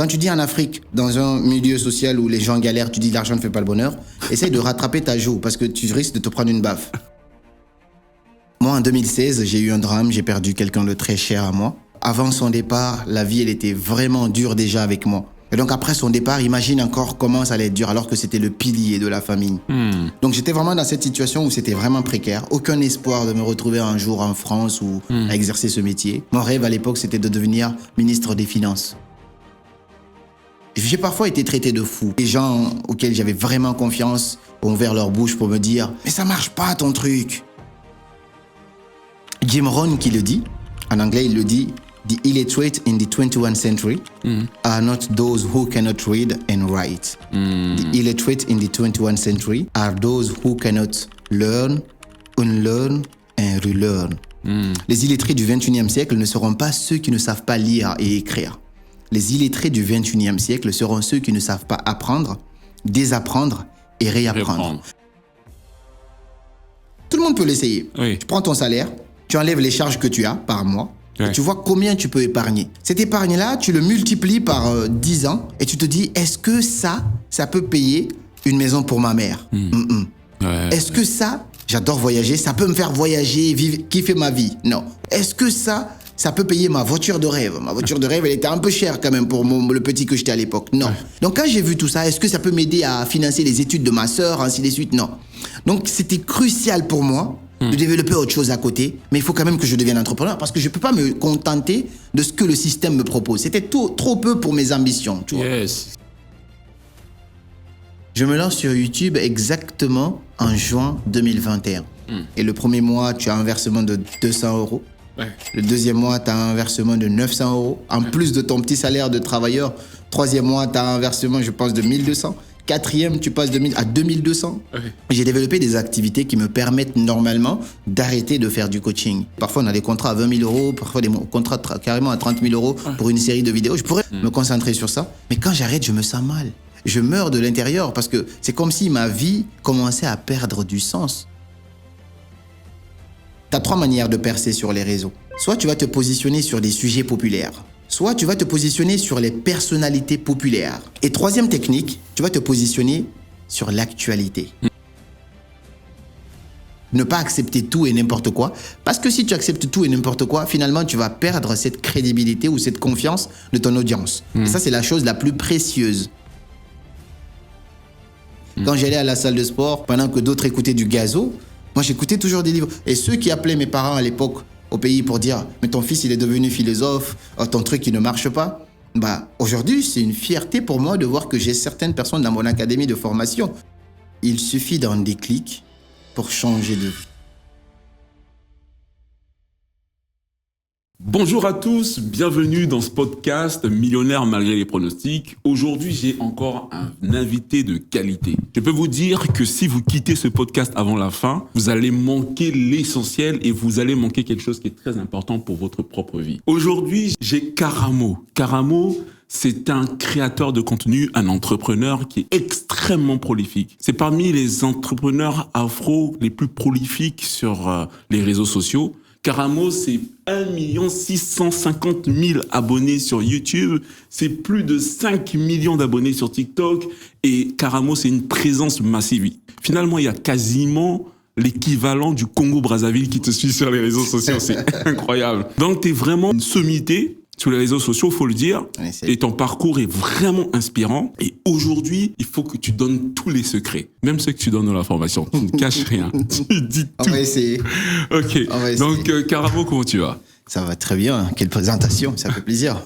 Quand tu dis en Afrique, dans un milieu social où les gens galèrent, tu dis l'argent ne fait pas le bonheur, essaye de rattraper ta joue parce que tu risques de te prendre une baffe. Moi, en 2016, j'ai eu un drame, j'ai perdu quelqu'un de très cher à moi. Avant son départ, la vie, elle était vraiment dure déjà avec moi. Et donc après son départ, imagine encore comment ça allait être dur alors que c'était le pilier de la famille. Donc j'étais vraiment dans cette situation où c'était vraiment précaire. Aucun espoir de me retrouver un jour en France ou à exercer ce métier. Mon rêve à l'époque, c'était de devenir ministre des Finances. J'ai parfois été traité de fou. Les gens auxquels j'avais vraiment confiance ont ouvert leur bouche pour me dire « Mais ça marche pas ton truc !» Jim Rohn qui le dit, en anglais il le dit « The illiterate in the 21st century are not those who cannot read and write. The illiterate in the 21st century are those who cannot learn, unlearn and relearn. » Les illettrés du 21e siècle ne seront pas ceux qui ne savent pas lire et écrire. Les illettrés du 21e siècle seront ceux qui ne savent pas apprendre, désapprendre et réapprendre. Tout le monde peut l'essayer. Oui. Tu prends ton salaire, tu enlèves les charges que tu as par mois, et tu vois combien tu peux épargner. Cette épargne-là, tu le multiplies par 10 ans et tu te dis, est-ce que ça peut payer une maison pour ma mère? Est-ce que ça, j'adore voyager, ça peut me faire voyager, vivre, kiffer ma vie? Non. Est-ce que ça peut payer ma voiture de rêve? Ma voiture de rêve, elle était un peu chère quand même pour le petit que j'étais à l'époque. Non. Donc quand j'ai vu tout ça, est-ce que ça peut m'aider à financer les études de ma sœur, ainsi de suite? Non. Donc c'était crucial pour moi de développer autre chose à côté, mais il faut quand même que je devienne entrepreneur parce que je ne peux pas me contenter de ce que le système me propose. C'était trop peu pour mes ambitions, tu vois. Je me lance sur YouTube exactement en juin 2021. Et le premier mois, tu as un versement de 200 €. Le deuxième mois, tu as un versement de 900 €. En plus de ton petit salaire de travailleur, troisième mois, tu as un versement, je pense, de 1200. Quatrième, tu passes de 1000 à 2200. J'ai développé des activités qui me permettent normalement d'arrêter de faire du coaching. Parfois, on a des contrats à 20 000 €, parfois des contrats carrément à 30 000 € pour une série de vidéos. Je pourrais me concentrer sur ça, mais quand j'arrête, je me sens mal. Je meurs de l'intérieur parce que c'est comme si ma vie commençait à perdre du sens. Tu as 3 manières de percer sur les réseaux. Soit tu vas te positionner sur des sujets populaires, soit tu vas te positionner sur les personnalités populaires. Et troisième technique, tu vas te positionner sur l'actualité. Ne pas accepter tout et n'importe quoi, parce que si tu acceptes tout et n'importe quoi, finalement tu vas perdre cette crédibilité ou cette confiance de ton audience. Et ça, c'est la chose la plus précieuse. Quand j'allais à la salle de sport, pendant que d'autres écoutaient du gazo, moi j'écoutais toujours des livres. Et ceux qui appelaient mes parents à l'époque au pays pour dire « Mais ton fils, il est devenu philosophe, ton truc, il ne marche pas », aujourd'hui, c'est une fierté pour moi de voir que j'ai certaines personnes dans mon académie de formation. Il suffit d'un déclic pour changer de vie. Bonjour à tous, bienvenue dans ce podcast Millionnaire malgré les pronostics. Aujourd'hui, j'ai encore un invité de qualité. Je peux vous dire que si vous quittez ce podcast avant la fin, vous allez manquer l'essentiel et vous allez manquer quelque chose qui est très important pour votre propre vie. Aujourd'hui, j'ai Karamo. Karamo, c'est un créateur de contenu, un entrepreneur qui est extrêmement prolifique. C'est parmi les entrepreneurs afro les plus prolifiques sur les réseaux sociaux. Karamo, c'est 1 650 000 abonnés sur YouTube, c'est plus de 5 millions d'abonnés sur TikTok et Karamo, c'est une présence massive. Finalement, il y a quasiment l'équivalent du Congo-Brazzaville qui te suit sur les réseaux sociaux, c'est incroyable. Donc, tu es vraiment une sommité sur les réseaux sociaux, faut le dire, et ton parcours est vraiment inspirant. Et aujourd'hui, il faut que tu donnes tous les secrets, même ceux que tu donnes dans la formation. Tu ne caches rien, tu dis tout. On va essayer. Ok, donc Karamo, comment tu vas? Ça va très bien, quelle présentation, ça fait plaisir.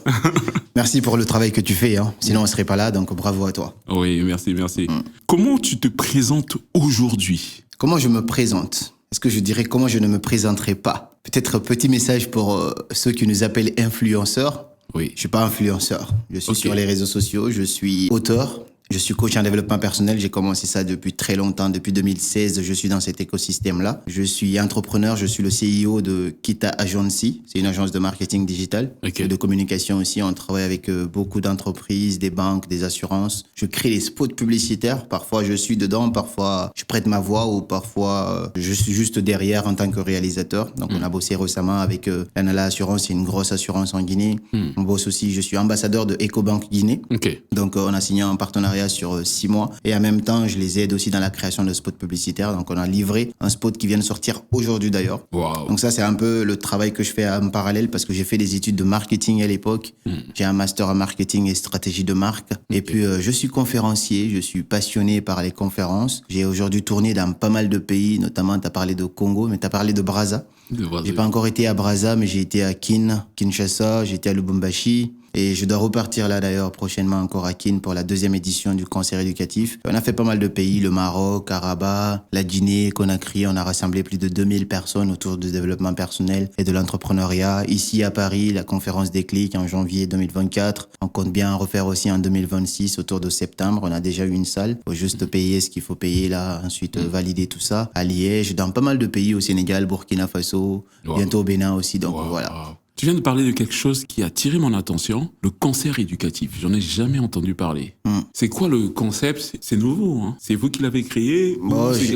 Merci pour le travail que tu fais, sinon on ne serait pas là, donc bravo à toi. Oui, merci. Comment tu te présentes aujourd'hui? Comment je me présente? Est-ce que je dirais comment je ne me présenterai pas? Peut-être un petit message pour ceux qui nous appellent influenceurs. Oui. Je suis pas influenceur. Je suis sur les réseaux sociaux. Je suis auteur. Je suis coach en développement personnel. J'ai commencé ça depuis très longtemps. Depuis 2016, je suis dans cet écosystème-là. Je suis entrepreneur. Je suis le CEO de Kita Agency. C'est une agence de marketing digital et de communication aussi. On travaille avec beaucoup d'entreprises, des banques, des assurances. Je crée les spots publicitaires. Parfois, je suis dedans. Parfois, je prête ma voix ou parfois, je suis juste derrière en tant que réalisateur. Donc, on a bossé récemment avec l'Anala Assurance. C'est une grosse assurance en Guinée. On bosse aussi. Je suis ambassadeur de EcoBank Guinée. Donc, on a signé un partenariat sur 6 mois. Et en même temps, je les aide aussi dans la création de spots publicitaires. Donc, on a livré un spot qui vient de sortir aujourd'hui d'ailleurs. Wow. Donc, ça, c'est un peu le travail que je fais en parallèle parce que j'ai fait des études de marketing à l'époque. J'ai un master en marketing et stratégie de marque. Et puis, je suis conférencier. Je suis passionné par les conférences. J'ai aujourd'hui tourné dans pas mal de pays, notamment, tu as parlé de Congo, mais tu as parlé de Brazza. J'ai pas encore été à Brazza, mais j'ai été à Kinshasa, j'ai été à Lubumbashi. Et je dois repartir là d'ailleurs prochainement encore à Kin pour la 2e édition du concert éducatif. On a fait pas mal de pays, le Maroc, Rabat, la Guinée, Conakry. On a rassemblé plus de 2000 personnes autour du développement personnel et de l'entrepreneuriat. Ici à Paris, la conférence Déclic en janvier 2024. On compte bien en refaire aussi en 2026 autour de septembre. On a déjà eu une salle. Faut juste payer ce qu'il faut payer là. Ensuite, valider tout ça. À Liège, dans pas mal de pays au Sénégal, Burkina Faso, bientôt au Bénin aussi. Donc voilà. Tu viens de parler de quelque chose qui a attiré mon attention, le concert éducatif. J'en ai jamais entendu parler. C'est quoi le concept? C'est nouveau, hein? C'est vous qui l'avez créé?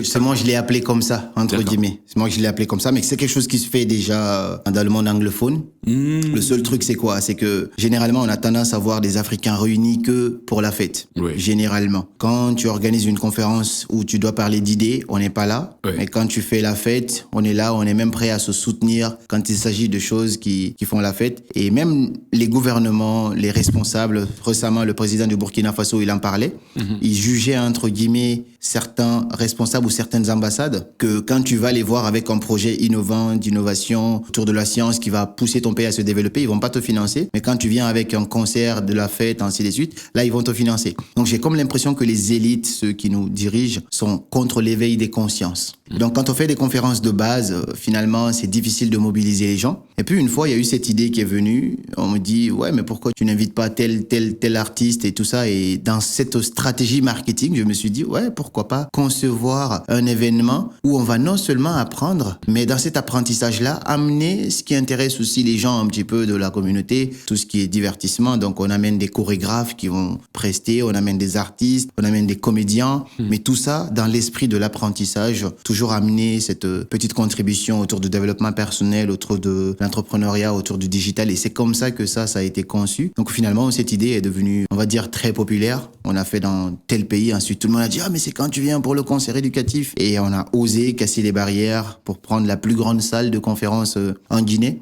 C'est moi, je l'ai appelé comme ça, entre guillemets. C'est moi que je l'ai appelé comme ça, mais c'est quelque chose qui se fait déjà dans le monde anglophone. Le seul truc, c'est quoi? C'est que généralement, on a tendance à voir des Africains réunis que pour la fête. Généralement. Quand tu organises une conférence où tu dois parler d'idées, on n'est pas là. Mais quand tu fais la fête, on est là, on est même prêt à se soutenir quand il s'agit de choses qui font la fête. Et même les gouvernements, les responsables, récemment, le président du Burkina Faso, il en parlait. Il jugeait, entre guillemets, certains responsables ou certaines ambassades que quand tu vas les voir avec un projet innovant, d'innovation, autour de la science qui va pousser ton pays à se développer, ils vont pas te financer. Mais quand tu viens avec un concert, de la fête, ainsi de suite, là, ils vont te financer. Donc, j'ai comme l'impression que les élites, ceux qui nous dirigent, sont contre l'éveil des consciences. Donc, quand on fait des conférences de base, finalement, c'est difficile de mobiliser les gens. Et puis, une fois, il y a eu cette idée qui est venue. On me dit, ouais, mais pourquoi tu n'invites pas tel artiste et tout ça? Et dans cette stratégie marketing, je me suis dit, ouais, pourquoi pas concevoir un événement où on va non seulement apprendre, mais dans cet apprentissage-là, amener ce qui intéresse aussi les gens un petit peu de la communauté, tout ce qui est divertissement. Donc, on amène des chorégraphes qui vont prester, on amène des artistes, on amène des comédiens, mais tout ça dans l'esprit de l'apprentissage, toujours amener cette petite contribution autour du développement personnel, autour de l'entrepreneuriat, autour du digital. Et c'est comme ça que ça a été conçu. Donc finalement, cette idée est devenue, on va dire, très populaire. On a fait dans tel pays. Ensuite, tout le monde a dit, ah, mais c'est quand tu viens pour le concert éducatif. Et on a osé casser les barrières pour prendre la plus grande salle de conférence en Guinée.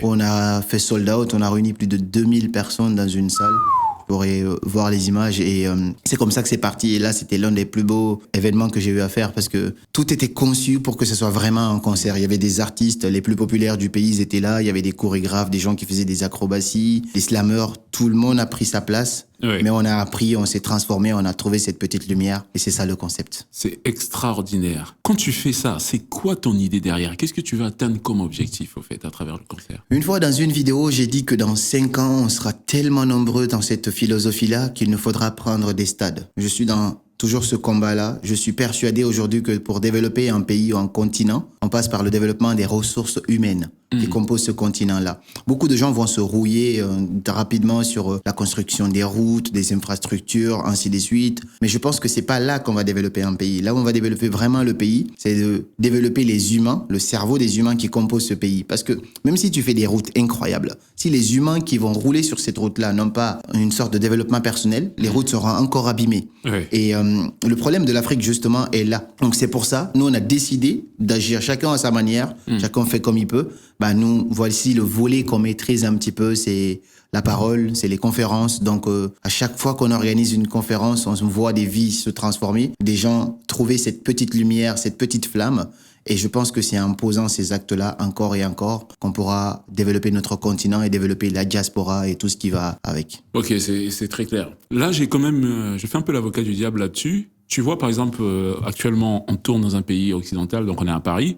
On a fait sold out. On a réuni plus de 2000 personnes dans une salle. Vous pourrez voir les images et c'est comme ça que c'est parti. Et là, c'était l'un des plus beaux événements que j'ai eu à faire parce que tout était conçu pour que ce soit vraiment un concert. Il y avait des artistes, les plus populaires du pays, ils étaient là. Il y avait des chorégraphes, des gens qui faisaient des acrobaties, des slammeurs. Tout le monde a pris sa place. Mais on a appris, on s'est transformé, on a trouvé cette petite lumière et c'est ça le concept. C'est extraordinaire. Quand tu fais ça, c'est quoi ton idée derrière? Qu'est-ce que tu veux atteindre comme objectif, au fait, à travers le concert? Une fois, dans une vidéo, j'ai dit que dans 5 ans, on sera tellement nombreux dans cette philosophie-là qu'il nous faudra prendre des stades. Je suis dans toujours ce combat-là. Je suis persuadé aujourd'hui que pour développer un pays ou un continent, on passe par le développement des ressources humaines qui composent ce continent-là. Beaucoup de gens vont se rouiller rapidement sur la construction des routes, des infrastructures, ainsi de suite. Mais je pense que c'est pas là qu'on va développer un pays. Là où on va développer vraiment le pays, c'est de développer les humains, le cerveau des humains qui composent ce pays. Parce que même si tu fais des routes incroyables, si les humains qui vont rouler sur cette route-là n'ont pas une sorte de développement personnel, les routes seront encore abîmées. Et le problème de l'Afrique, justement, est là. Donc c'est pour ça, nous, on a décidé d'agir chacun à sa manière, chacun fait comme il peut. Nous, voici le volet qu'on maîtrise un petit peu, c'est la parole, c'est les conférences. Donc, à chaque fois qu'on organise une conférence, on voit des vies se transformer, des gens trouver cette petite lumière, cette petite flamme. Et je pense que c'est en posant ces actes-là encore et encore qu'on pourra développer notre continent et développer la diaspora et tout ce qui va avec. Ok, c'est très clair. Là, j'ai quand même, je fais un peu l'avocat du diable là-dessus. Tu vois, par exemple, actuellement, on tourne dans un pays occidental, donc on est à Paris.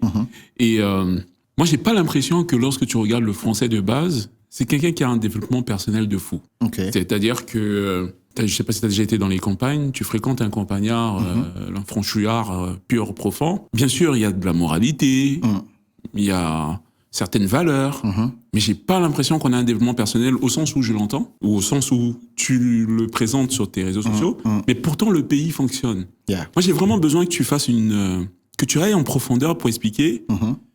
Et moi, j'ai pas l'impression que lorsque tu regardes le français de base, c'est quelqu'un qui a un développement personnel de fou. Ok. C'est-à-dire que, je sais pas si tu as déjà été dans les campagnes, tu fréquentes un campagnard, un franchouillard pur, profond. Bien sûr, il y a de la moralité, il y a certaines valeurs, mais j'ai pas l'impression qu'on a un développement personnel au sens où je l'entends, ou au sens où tu le présentes sur tes réseaux sociaux, mais pourtant le pays fonctionne. Yeah. Moi, j'ai vraiment besoin que tu fasses que tu ailles en profondeur pour expliquer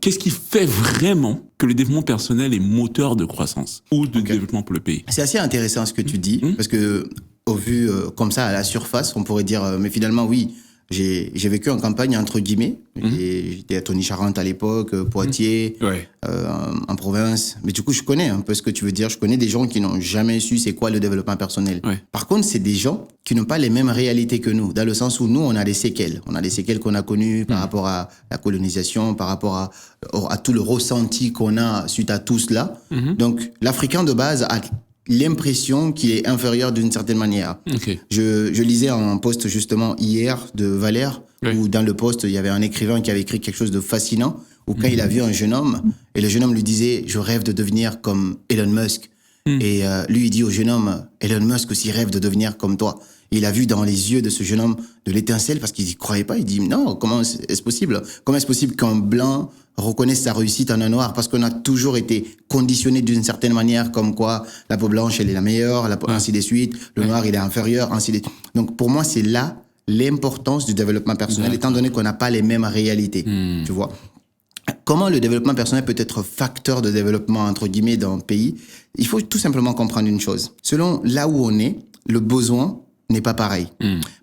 qu'est-ce qui fait vraiment que le développement personnel est moteur de croissance ou de développement pour le pays. C'est assez intéressant ce que tu dis, parce que au vu comme ça à la surface, on pourrait dire, mais finalement oui, j'ai vécu en campagne entre guillemets. J'étais à Tony Charente à l'époque, Poitiers, en province. Mais du coup, je connais un peu ce que tu veux dire. Je connais des gens qui n'ont jamais su c'est quoi le développement personnel. Ouais. Par contre, c'est des gens qui n'ont pas les mêmes réalités que nous, dans le sens où nous, on a des séquelles. On a des séquelles qu'on a connues par rapport à la colonisation, par rapport à tout le ressenti qu'on a suite à tout cela. Donc, l'Africain de base a l'impression qu'il est inférieur d'une certaine manière. Okay. Je lisais un post justement hier de Valère, où dans le post, il y avait un écrivain qui avait écrit quelque chose de fascinant, où quand il a vu un jeune homme, et le jeune homme lui disait « Je rêve de devenir comme Elon Musk ». Et lui, il dit au jeune homme « Elon Musk aussi rêve de devenir comme toi ». Il a vu dans les yeux de ce jeune homme de l'étincelle parce qu'il n'y croyait pas. Il dit « Non, comment est-ce possible ? Comment est-ce possible qu'un blanc reconnaisse sa réussite en un noir ?» Parce qu'on a toujours été conditionné d'une certaine manière, comme quoi la peau blanche, elle est la meilleure, ainsi de suite, le noir, il est inférieur, ainsi de suite. Donc pour moi, c'est là l'importance du développement personnel, étant donné qu'on n'a pas les mêmes réalités, tu vois. Comment le développement personnel peut être facteur de développement, entre guillemets, d'un pays ? Il faut tout simplement comprendre une chose. Selon là où on est, le besoin n'est pas pareil.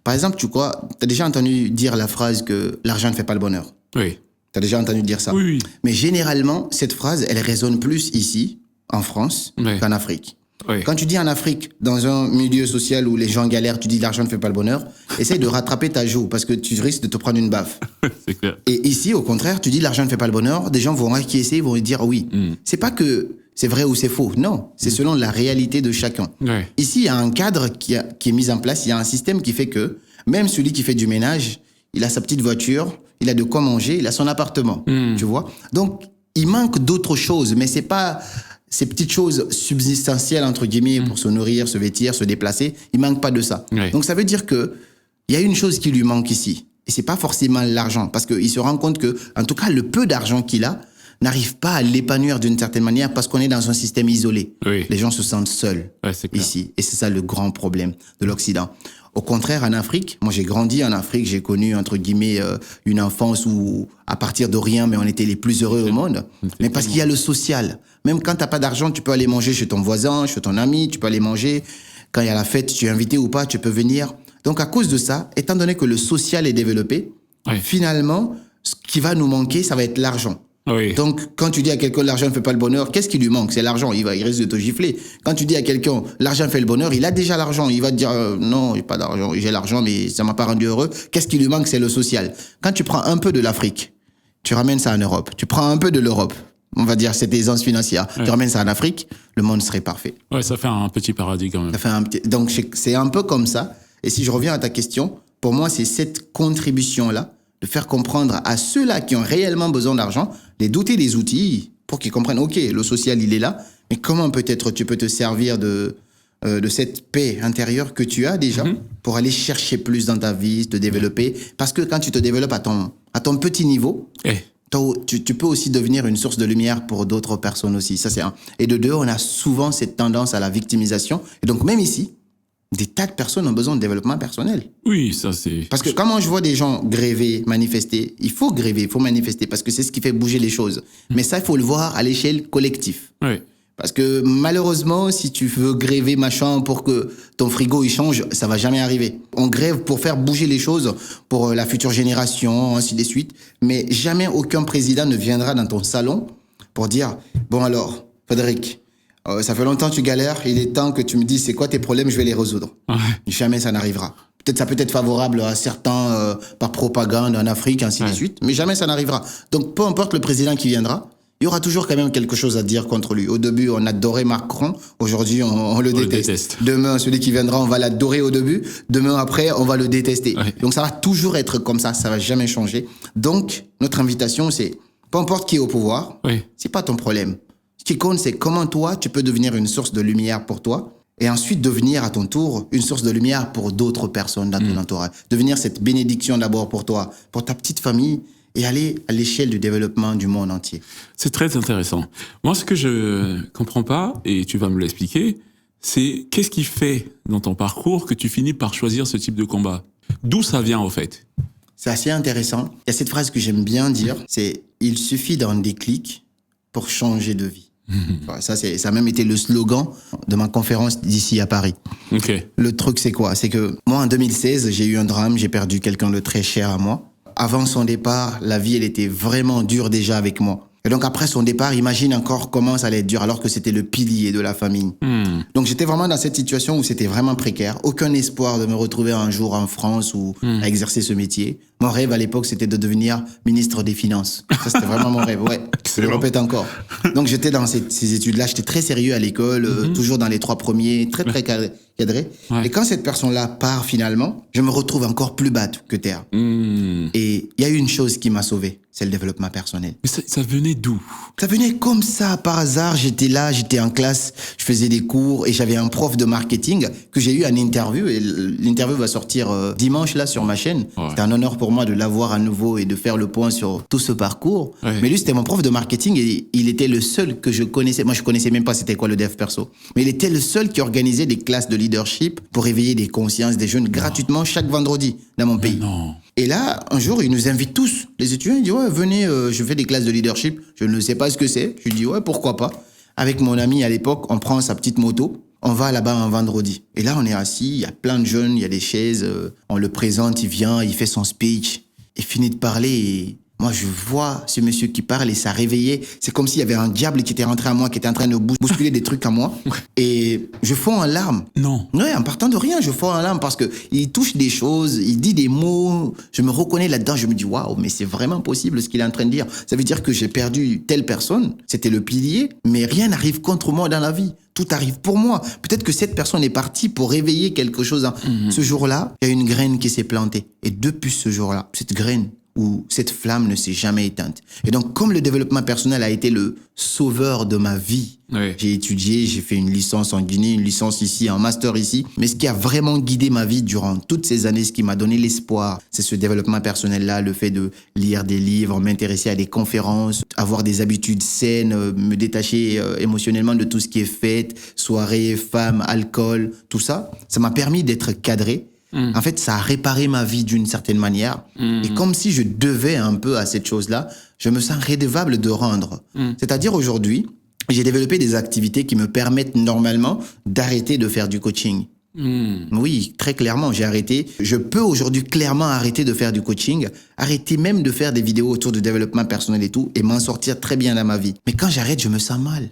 Par exemple, tu as déjà entendu dire la phrase que l'argent ne fait pas le bonheur. Oui. Tu as déjà entendu dire ça. Oui. Mais généralement, cette phrase, elle résonne plus ici, en France, qu'en Afrique. Oui. Quand tu dis en Afrique, dans un milieu social où les gens galèrent, tu dis l'argent ne fait pas le bonheur, essaye de rattraper ta joue parce que tu risques de te prendre une baffe. C'est clair. Et ici, au contraire, tu dis l'argent ne fait pas le bonheur, des gens vont acquiescer, vont dire oui. C'est pas que c'est vrai ou c'est faux, non, c'est selon la réalité de chacun. Ouais. Ici, il y a un cadre qui est mis en place, il y a un système qui fait que même celui qui fait du ménage, il a sa petite voiture, il a de quoi manger, il a son appartement, tu vois. Donc, il manque d'autres choses, mais c'est pas ces petites choses subsistentielles, entre guillemets, pour se nourrir, se vêtir, se déplacer, il manque pas de ça. Ouais. Donc, ça veut dire que il y a une chose qui lui manque ici. Et c'est pas forcément l'argent, parce qu'il se rend compte que, en tout cas, le peu d'argent qu'il a n'arrive pas à l'épanouir d'une certaine manière parce qu'on est dans un système isolé. Oui. Les gens se sentent seuls ici. Et c'est ça le grand problème de l'Occident. Au contraire, en Afrique, moi j'ai grandi en Afrique, j'ai connu, entre guillemets, une enfance où, à partir de rien, mais on était les plus heureux au monde. Mais parce qu'il y a le social. Même quand t'as pas d'argent, tu peux aller manger chez ton voisin, chez ton ami, tu peux aller manger. Quand il y a la fête, tu es invité ou pas, tu peux venir. Donc à cause de ça, étant donné que le social est développé, finalement, ce qui va nous manquer, ça va être l'argent. Oui. Donc, quand tu dis à quelqu'un l'argent ne fait pas le bonheur, qu'est-ce qui lui manque ? C'est l'argent. Il risque de te gifler. Quand tu dis à quelqu'un l'argent fait le bonheur, il a déjà l'argent. Il va te dire non, j'ai pas d'argent. J'ai l'argent, mais ça m'a pas rendu heureux. Qu'est-ce qui lui manque ? C'est le social. Quand tu prends un peu de l'Afrique, tu ramènes ça en Europe. Tu prends un peu de l'Europe. On va dire cette aisance financière. Tu ramènes ça en Afrique, le monde serait parfait. Ouais, ça fait un petit paradis quand même. Donc c'est un peu comme ça. Et si je reviens à ta question, pour moi c'est cette contribution-là de faire comprendre à ceux-là qui ont réellement besoin d'argent, les doter des outils pour qu'ils comprennent, ok, le social, il est là, mais comment peut-être tu peux te servir de cette paix intérieure que tu as déjà pour aller chercher plus dans ta vie, te développer. Parce que quand tu te développes à ton petit niveau, tu peux aussi devenir une source de lumière pour d'autres personnes aussi. Ça, c'est un. Et de deux, on a souvent cette tendance à la victimisation. Et donc, même ici, des tas de personnes ont besoin de développement personnel. Oui, ça c'est... Parce que quand je vois des gens gréver, manifester, il faut gréver, il faut manifester, parce que c'est ce qui fait bouger les choses. Mais ça, il faut le voir à l'échelle collective. Oui. Parce que malheureusement, si tu veux gréver machin pour que ton frigo il change, ça va jamais arriver. On grève pour faire bouger les choses pour la future génération, ainsi de suite. Mais jamais aucun président ne viendra dans ton salon pour dire « Bon alors, Frédéric, ça fait longtemps que tu galères, il est temps que tu me dises c'est quoi tes problèmes, je vais les résoudre. » Jamais ça n'arrivera. Peut-être ça peut être favorable à certains par propagande en Afrique, ainsi de suite, mais jamais ça n'arrivera. Donc peu importe le président qui viendra, il y aura toujours quand même quelque chose à dire contre lui. Au début, on adorait Macron. Aujourd'hui, on le déteste. Demain, celui qui viendra, on va l'adorer au début. Demain, après, on va le détester. Ouais. Donc, ça va toujours être comme ça. Ça va jamais changer. Donc, notre invitation, c'est, peu importe qui est au pouvoir, c'est pas ton problème. Si Ce qui compte, c'est comment toi, tu peux devenir une source de lumière pour toi et ensuite devenir à ton tour une source de lumière pour d'autres personnes dans ton entourage. Devenir cette bénédiction d'abord pour toi, pour ta petite famille et aller à l'échelle du développement du monde entier. C'est très intéressant. Moi, ce que je comprends pas, et tu vas me l'expliquer, c'est qu'est-ce qui fait dans ton parcours que tu finis par choisir ce type de combat? D'où ça vient, en fait? C'est assez intéressant. Il y a cette phrase que j'aime bien dire, c'est « il suffit d'un déclic pour changer de vie ». Ça a même été le slogan de ma conférence d'ici à Paris. Ok. Le truc, c'est quoi? C'est que moi, en 2016, j'ai eu un drame, j'ai perdu quelqu'un de très cher à moi. Avant son départ, la vie, elle était vraiment dure déjà avec moi. Et donc après son départ, imagine encore comment ça allait être dur alors que c'était le pilier de la famille. Donc j'étais vraiment dans cette situation où c'était vraiment précaire. Aucun espoir de me retrouver un jour en France ou à exercer ce métier. Mon rêve à l'époque, c'était de devenir ministre des Finances. Ça, c'était vraiment mon rêve. Ouais, je le répète encore. Donc j'étais dans ces études-là, j'étais très sérieux à l'école, toujours dans les 3 premiers, très cadré. Ouais. Et quand cette personne-là part finalement, je me retrouve encore plus bas que terre. Et il y a eu une chose qui m'a sauvé, c'est le développement personnel. Mais ça venait d'où? Ça venait comme ça, par hasard. J'étais là, j'étais en classe, je faisais des cours et j'avais un prof de marketing que j'ai eu en interview. Et l'interview va sortir dimanche là sur ma chaîne. Ouais. C'était un honneur pour moi de l'avoir à nouveau et de faire le point sur tout ce parcours. Ouais. Mais lui, c'était mon prof de marketing et il était le seul que je connaissais. Moi, je connaissais même pas c'était quoi le dev perso. Mais il était le seul qui organisait des classes de leadership pour éveiller des consciences des jeunes gratuitement chaque vendredi dans mon pays. Non. Et là, un jour, il nous invite tous, les étudiants. Il dit, ouais, venez, je fais des classes de leadership. Je ne sais pas ce que c'est. Je lui dis, ouais, pourquoi pas. Avec mon ami à l'époque, on prend sa petite moto. On va là-bas un vendredi. Et là, on est assis. Il y a plein de jeunes, il y a des chaises. On le présente, il vient, il fait son speech. Il finit de parler et moi, je vois ce monsieur qui parle et ça réveillait. C'est comme s'il y avait un diable qui était rentré à moi, qui était en train de bousculer des trucs à moi. Et je fonds en larmes. Non. Ouais, en partant de rien, je fonds en larmes parce que il touche des choses, il dit des mots. Je me reconnais là-dedans. Je me dis, waouh, mais c'est vraiment possible ce qu'il est en train de dire. Ça veut dire que j'ai perdu telle personne. C'était le pilier, mais rien n'arrive contre moi dans la vie. Tout arrive pour moi. Peut-être que cette personne est partie pour réveiller quelque chose. Ce jour-là, il y a une graine qui s'est plantée. Et depuis ce jour-là, cette graine, où cette flamme ne s'est jamais éteinte. Et donc, comme le développement personnel a été le sauveur de ma vie, j'ai étudié, j'ai fait une licence en Guinée, une licence ici, un master ici. Mais ce qui a vraiment guidé ma vie durant toutes ces années, ce qui m'a donné l'espoir, c'est ce développement personnel-là, le fait de lire des livres, m'intéresser à des conférences, avoir des habitudes saines, me détacher émotionnellement de tout ce qui est fête, soirée, femmes, alcool, tout ça. Ça m'a permis d'être cadré. En fait, ça a réparé ma vie d'une certaine manière. Et comme si je devais un peu à cette chose-là, je me sens redevable de rendre. C'est-à-dire aujourd'hui, j'ai développé des activités qui me permettent normalement d'arrêter de faire du coaching. Oui, très clairement, j'ai arrêté. Je peux aujourd'hui clairement arrêter de faire du coaching, arrêter même de faire des vidéos autour du développement personnel et tout, et m'en sortir très bien dans ma vie. Mais quand j'arrête, je me sens mal.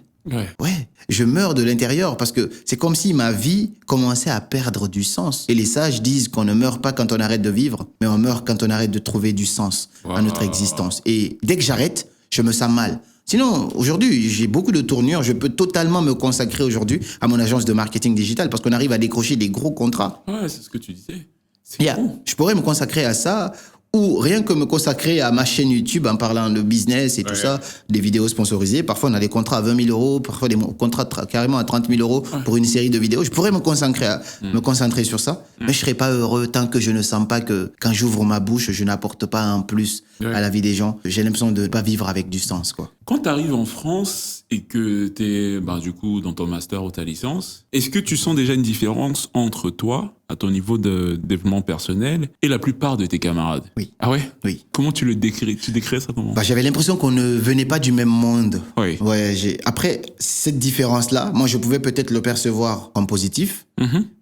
Ouais, je meurs de l'intérieur parce que c'est comme si ma vie commençait à perdre du sens. Et les sages disent qu'on ne meurt pas quand on arrête de vivre, mais on meurt quand on arrête de trouver du sens à notre existence. Et dès que j'arrête, je me sens mal. Sinon, aujourd'hui, j'ai beaucoup de tournures. Je peux totalement me consacrer aujourd'hui à mon agence de marketing digital parce qu'on arrive à décrocher des gros contrats. Ouais, c'est ce que tu disais. C'est bon. Je pourrais me consacrer à ça ou rien que me consacrer à ma chaîne YouTube en parlant de business et tout ça, des vidéos sponsorisées. Parfois, on a des contrats à 20 000 euros, parfois des contrats carrément à 30 000 euros pour une série de vidéos. Je pourrais me concentrer sur ça, mais je serais pas heureux tant que je ne sens pas que quand j'ouvre ma bouche, je n'apporte pas un plus à la vie des gens. J'ai l'impression de ne pas vivre avec du sens, quoi. Quand tu arrives en France et que tu es du coup dans ton master ou ta licence, est-ce que tu sens déjà une différence entre toi, à ton niveau de développement personnel, et la plupart de tes camarades? Oui. Ah ouais? Oui. Comment tu le décris? Tu décris ça comment? J'avais l'impression qu'on ne venait pas du même monde. Oui. Ouais, après, cette différence-là, moi, je pouvais peut-être le percevoir comme positif,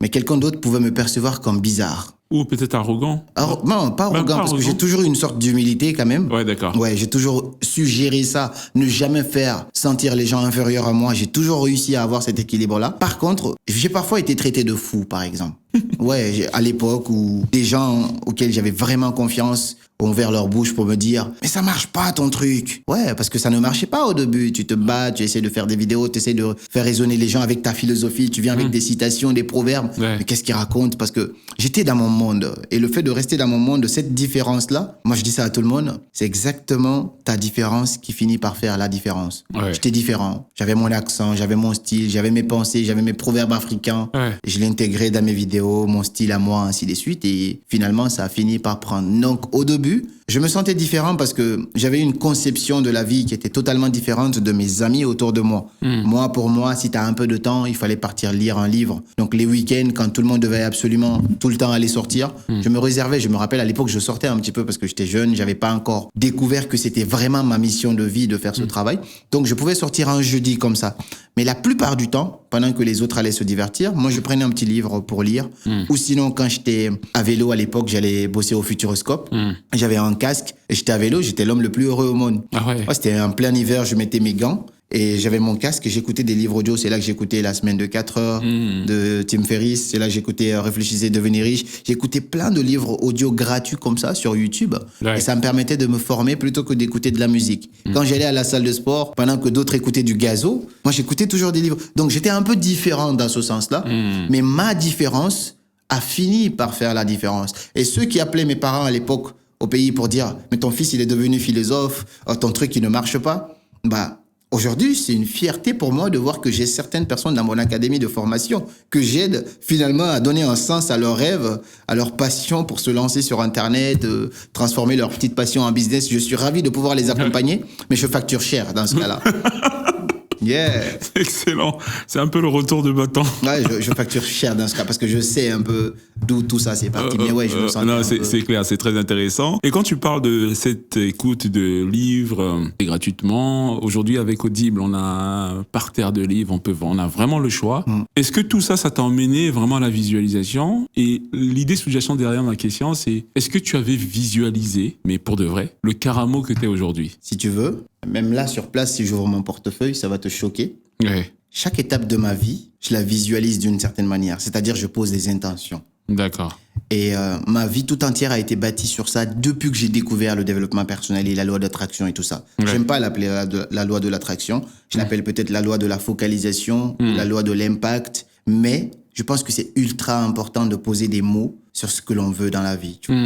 mais quelqu'un d'autre pouvait me percevoir comme bizarre. Ou peut-être arrogant? Non, pas arrogant, parce que j'ai toujours eu une sorte d'humilité quand même. Ouais, d'accord. Ouais, j'ai toujours su gérer ça, ne jamais faire sentir les gens inférieurs à moi. J'ai toujours réussi à avoir cet équilibre-là. Par contre, j'ai parfois été traité de fou, par exemple. Ouais, à l'époque où des gens auxquels j'avais vraiment confiance ont ouvert leur bouche pour me dire « Mais ça marche pas ton truc !» Ouais, parce que ça ne marchait pas au début. Tu te bats, tu essaies de faire des vidéos, tu essaies de faire résonner les gens avec ta philosophie, tu viens avec des citations, des proverbes. Ouais. Mais qu'est-ce qu'ils racontent? Parce que j'étais dans mon monde. Et le fait de rester dans mon monde, cette différence-là, moi je dis ça à tout le monde, c'est exactement ta différence qui finit par faire la différence. Ouais. J'étais différent. J'avais mon accent, j'avais mon style, j'avais mes pensées, j'avais mes proverbes africains. Ouais. Et je l'ai intégré dans mes vidéos, mon style à moi, ainsi de suite. Et finalement, ça a fini par prendre. Donc, au début, je me sentais différent parce que j'avais une conception de la vie qui était totalement différente de mes amis autour de moi. Moi, pour moi, si tu as un peu de temps, il fallait partir lire un livre. Donc, les week-ends, quand tout le monde devait absolument tout le temps aller sortir, je me réservais. Je me rappelle, à l'époque, je sortais un petit peu parce que j'étais jeune. J'avais pas encore découvert que c'était vraiment ma mission de vie de faire ce travail. Donc, je pouvais sortir un jeudi comme ça. Mais la plupart du temps, pendant que les autres allaient se divertir, moi, je prenais un petit livre pour lire. Ou sinon, quand j'étais à vélo à l'époque, j'allais bosser au Futuroscope. J'avais un casque et j'étais à vélo, j'étais l'homme le plus heureux au monde. Ah ouais. C'était en plein hiver, je mettais mes gants et j'avais mon casque et j'écoutais des livres audio. C'est là que j'écoutais La semaine de 4 heures de Tim Ferriss. C'est là que j'écoutais Réfléchissez, devenez riche. J'écoutais plein de livres audio gratuits comme ça sur YouTube. Ouais. Et ça me permettait de me former plutôt que d'écouter de la musique. Quand j'allais à la salle de sport, pendant que d'autres écoutaient du gazo, moi j'écoutais toujours des livres. Donc j'étais un peu différent dans ce sens-là. Mais ma différence a fini par faire la différence. Et ceux qui appelaient mes parents à l'époque au pays pour dire « Mais ton fils, il est devenu philosophe, ton truc, il ne marche pas », bah, aujourd'hui, c'est une fierté pour moi de voir que j'ai certaines personnes dans mon académie de formation que j'aide finalement à donner un sens à leurs rêves, à leur passion pour se lancer sur Internet, transformer leur petite passion en business. Je suis ravi de pouvoir les accompagner, mais je facture cher dans ce cas-là. Yeah. Excellent. C'est un peu le retour de bâton. Ouais, je facture cher dans ce cas parce que je sais un peu d'où tout ça c'est parti. Mais ouais, je me sens. Non, c'est clair, c'est très intéressant. Et quand tu parles de cette écoute de livres gratuitement, aujourd'hui avec Audible, on a un parterre de livres, on a vraiment le choix. Est-ce que tout ça, ça t'a emmené vraiment à la visualisation? Et l'idée sous-jacente derrière ma question, c'est est-ce que tu avais visualisé, mais pour de vrai, le Karamo que t'es aujourd'hui? Si tu veux, même là sur place, si j'ouvre mon portefeuille, ça va te choquer. Ouais. Chaque étape de ma vie, je la visualise d'une certaine manière. C'est-à-dire, je pose des intentions. D'accord. Et ma vie tout entière a été bâtie sur ça depuis que j'ai découvert le développement personnel et la loi d'attraction et tout ça. Ouais. J'aime pas l'appeler la loi de l'attraction. Je l'appelle peut-être la loi de la focalisation, la loi de l'impact. Mais je pense que c'est ultra important de poser des mots sur ce que l'on veut dans la vie. Tu vois.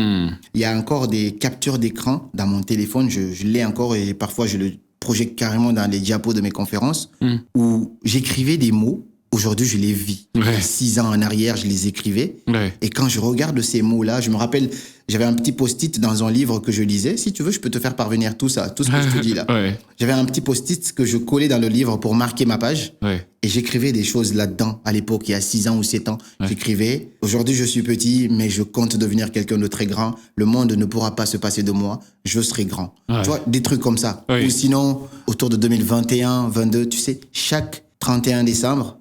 Il y a encore des captures d'écran dans mon téléphone. Je l'ai encore et parfois je le projette carrément dans les diapos de mes conférences où j'écrivais des mots. Aujourd'hui, je les vis. Ouais. 6 ans en arrière, je les écrivais. Ouais. Et quand je regarde ces mots-là, je me rappelle, j'avais un petit post-it dans un livre que je lisais. Si tu veux, je peux te faire parvenir tout ça, tout ce que je te dis là. Ouais. J'avais un petit post-it que je collais dans le livre pour marquer ma page. Ouais. Et j'écrivais des choses là-dedans. À l'époque, il y a 6 ans ou 7 ans, j'écrivais. Aujourd'hui, je suis petit, mais je compte devenir quelqu'un de très grand. Le monde ne pourra pas se passer de moi. Je serai grand. Ouais. Tu vois, des trucs comme ça. Oui. Ou sinon, autour de 2021, 22, tu sais, chaque 31 décembre,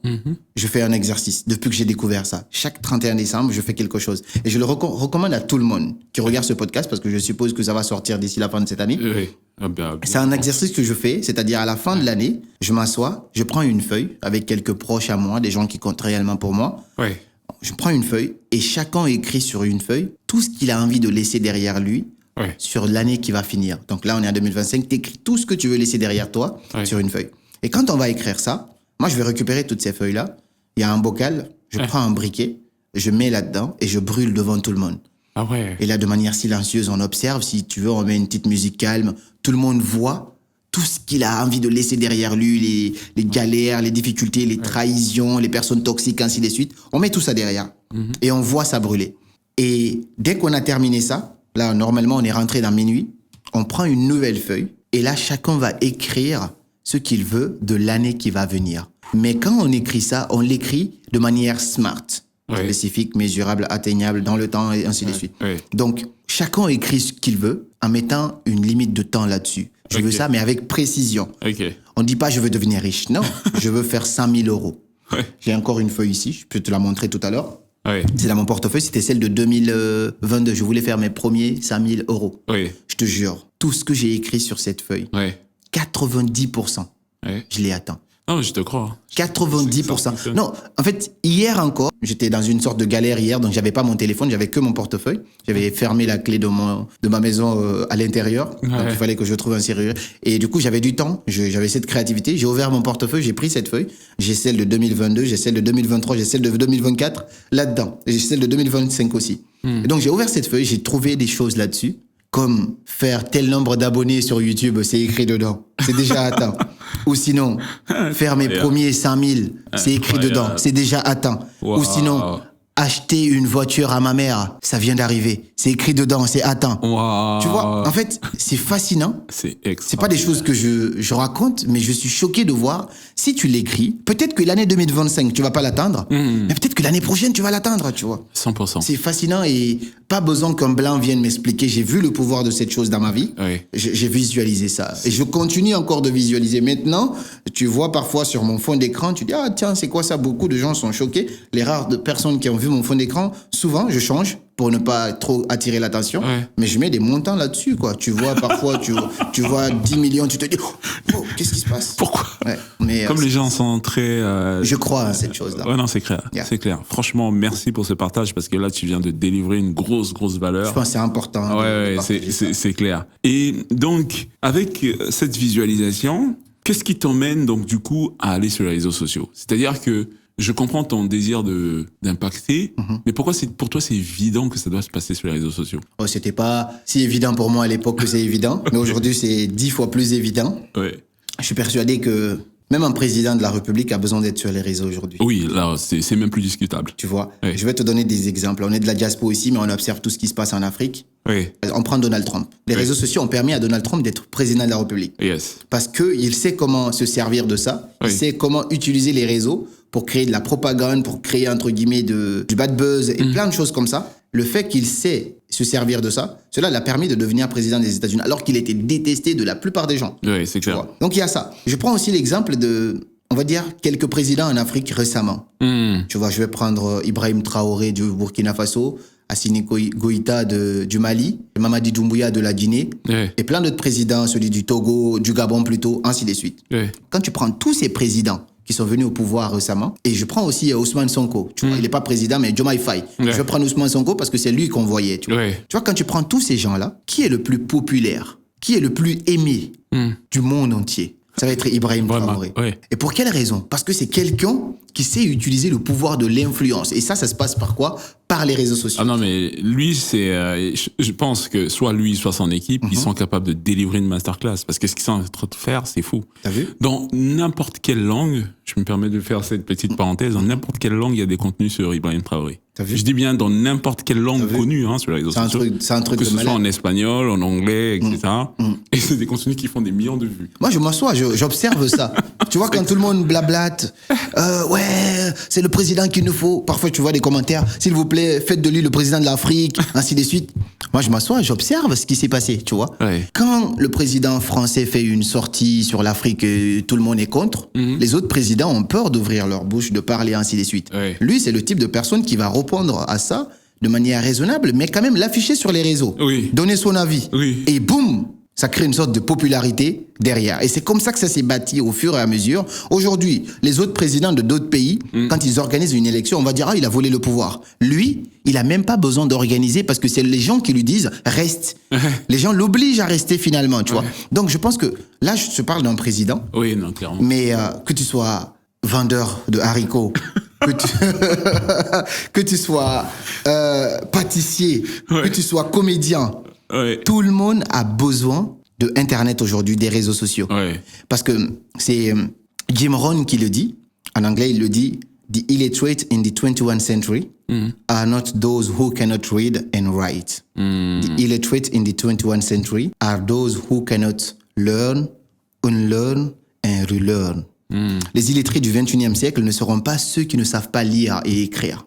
je fais un exercice depuis que j'ai découvert ça. Chaque 31 décembre, je fais quelque chose. Et je le recommande à tout le monde qui regarde ce podcast parce que je suppose que ça va sortir d'ici la fin de cette année. Oui. Ah bien. C'est un exercice que je fais, c'est-à-dire à la fin de l'année, je m'assois, je prends une feuille avec quelques proches à moi, des gens qui comptent réellement pour moi. Ouais. Je prends une feuille et chacun écrit sur une feuille tout ce qu'il a envie de laisser derrière lui Ouais. sur l'année qui va finir. Donc là, on est en 2025, t'écris tout ce que tu veux laisser derrière toi sur une feuille. Et quand on va écrire ça, moi, je vais récupérer toutes ces feuilles-là. Il y a un bocal, je prends un briquet, je mets là-dedans et je brûle devant tout le monde. Ah ouais. Et là, de manière silencieuse, on observe. Si tu veux, on met une petite musique calme. Tout le monde voit tout ce qu'il a envie de laisser derrière lui, les galères, les difficultés, les trahisons, les personnes toxiques, ainsi de suite. On met tout ça derrière et on voit ça brûler. Et dès qu'on a terminé ça, là, normalement, on est rentré dans minuit, on prend une nouvelle feuille et là, chacun va écrire ce qu'il veut de l'année qui va venir. Mais quand on écrit ça, on l'écrit de manière smart. Ouais. Spécifique, mesurable, atteignable dans le temps et ainsi de suite. Ouais. Donc, chacun écrit ce qu'il veut en mettant une limite de temps là-dessus. Je veux ça, mais avec précision. Ok. On ne dit pas je veux devenir riche. Non, je veux faire 100 000 euros. Ouais. J'ai encore une feuille ici, je peux te la montrer tout à l'heure. Ouais. C'est dans mon portefeuille, c'était celle de 2022. Je voulais faire mes premiers 100 000 euros. Ouais. Je te jure, tout ce que j'ai écrit sur cette feuille, Ouais. 90%, Ouais. je l'ai atteint. Ah, je te crois. 90%. Non, en fait, hier encore, j'étais dans une sorte de galère hier, donc j'avais pas mon téléphone, j'avais que mon portefeuille. J'avais fermé la clé de ma maison à l'intérieur, donc il fallait que je trouve un serrurier. Et du coup, j'avais du temps, j'avais cette créativité. J'ai ouvert mon portefeuille, j'ai pris cette feuille. J'ai celle de 2022, j'ai celle de 2023, j'ai celle de 2024 là-dedans. Et j'ai celle de 2025 aussi. Et donc j'ai ouvert cette feuille, j'ai trouvé des choses là-dessus, comme faire tel nombre d'abonnés sur YouTube, c'est écrit dedans. C'est déjà atteint. Ou sinon, faire mes premiers 100 000, c'est écrit dedans. C'est déjà atteint. Ou sinon, acheter une voiture à ma mère, ça vient d'arriver. C'est écrit dedans, c'est atteint. Tu vois, en fait, c'est fascinant. C'est pas des choses que je raconte, mais je suis choqué de voir, si tu l'écris, peut-être que l'année 2025, tu vas pas l'atteindre, mais peut-être que l'année prochaine, tu vas l'atteindre, tu vois. 100%. C'est fascinant et pas besoin qu'un blanc vienne m'expliquer. J'ai vu le pouvoir de cette chose dans ma vie. Oui. J'ai visualisé ça. Et je continue encore de visualiser. Maintenant, tu vois parfois sur mon fond d'écran, tu dis, ah tiens, c'est quoi ça? Beaucoup de gens sont choqués. Les rares personnes qui ont vu mon fond d'écran, souvent, je change pour ne pas trop attirer l'attention. Mais je mets des montants là-dessus, quoi. Tu vois, parfois, tu vois 10 millions, tu te dis, oh, qu'est-ce qui se passe? Pourquoi? Mais, comme les gens sont très... je crois à cette chose-là. Ouais, non, c'est clair. C'est clair. Franchement, merci pour ce partage parce que là, tu viens de délivrer une grosse valeur. Je pense que c'est important. C'est clair. Et donc, avec cette visualisation, qu'est-ce qui t'emmène donc du coup à aller sur les réseaux sociaux? C'est-à-dire que je comprends ton désir d'impacter, mais pourquoi pour toi c'est évident que ça doit se passer sur les réseaux sociaux? Oh, c'était pas si évident pour moi à l'époque que c'est évident, mais aujourd'hui c'est 10 fois plus évident. Je suis persuadé que même un président de la République a besoin d'être sur les réseaux aujourd'hui. Oui, là, c'est même plus discutable. Tu vois, je vais te donner des exemples. On est de la diaspora ici, mais on observe tout ce qui se passe en Afrique. On prend Donald Trump. Les réseaux sociaux ont permis à Donald Trump d'être président de la République. Parce qu'il sait comment se servir de ça. Il sait comment utiliser les réseaux pour créer de la propagande, pour créer, entre guillemets, du bad buzz et plein de choses comme ça. Le fait qu'il sait se servir de ça, cela l'a permis de devenir président des États-Unis, alors qu'il était détesté de la plupart des gens. Oui, c'est clair. Donc il y a ça. Je prends aussi l'exemple de, on va dire, quelques présidents en Afrique récemment. Tu vois, je vais prendre Ibrahim Traoré du Burkina Faso, Assimi Goïta du Mali, Mamadi Doumbouya de la Guinée, et plein d'autres présidents, celui du Togo, du Gabon plutôt, ainsi de suite. Quand tu prends tous ces présidents qui sont venus au pouvoir récemment, et je prends aussi Ousmane Sonko, tu vois, il n'est pas président, mais Diomaye Faye. Je vais prendre Ousmane Sonko parce que c'est lui qu'on voyait, tu vois. Tu vois, quand tu prends tous ces gens-là, qui est le plus populaire, qui est le plus aimé du monde entier? Ça va être Ibrahim Traoré. Et pour quelle raison? Parce que c'est quelqu'un qui sait utiliser le pouvoir de l'influence. Et ça se passe par quoi? Par les réseaux sociaux. Ah non, mais lui, je pense que soit lui, soit son équipe, ils sont capables de délivrer une masterclass. Parce que ce qu'ils sont en train de faire, c'est fou. T'as vu? Dans n'importe quelle langue, je me permets de faire cette petite parenthèse, dans n'importe quelle langue, il y a des contenus sur Ibrahim Traoré. T'as vu? Je dis bien dans n'importe quelle langue connue sur les réseaux sociaux. C'est un truc que de ce malade. soit en espagnol, en anglais, etc. Et c'est des contenus qui font des millions de vues. Moi, je m'assois, j'observe ça. Tu vois, quand tout le monde blablate, ouais, c'est le président qu'il nous faut. Parfois, tu vois des commentaires, s'il vous plaît, faites de lui le président de l'Afrique, ainsi de suite. Moi, je m'assois, j'observe ce qui s'est passé, tu vois. Quand le président français fait une sortie sur l'Afrique et tout le monde est contre, les autres présidents ont peur d'ouvrir leur bouche, de parler, ainsi de suite. Lui, c'est le type de personne qui va répondre à ça de manière raisonnable, mais quand même l'afficher sur les réseaux. Donner son avis. Et boum, ça crée une sorte de popularité derrière. Et c'est comme ça que ça s'est bâti au fur et à mesure. Aujourd'hui, les autres présidents de d'autres pays, quand ils organisent une élection, on va dire, ah, il a volé le pouvoir. Lui, il a même pas besoin d'organiser parce que c'est les gens qui lui disent, reste. Les gens l'obligent à rester finalement, tu vois. Donc, je pense que là, je te parle d'un président. Oui, non, clairement. Mais que tu sois vendeur de haricots, que tu sois pâtissier, que tu sois comédien, tout le monde a besoin de Internet aujourd'hui, des réseaux sociaux. Parce que c'est Jim Rohn qui le dit. En anglais, il le dit, "The illiterate in the 21st century are not those who cannot read and write. The illiterate in the 21st century are those who cannot learn, unlearn and relearn." Les illettrés du 21e siècle ne seront pas ceux qui ne savent pas lire et écrire.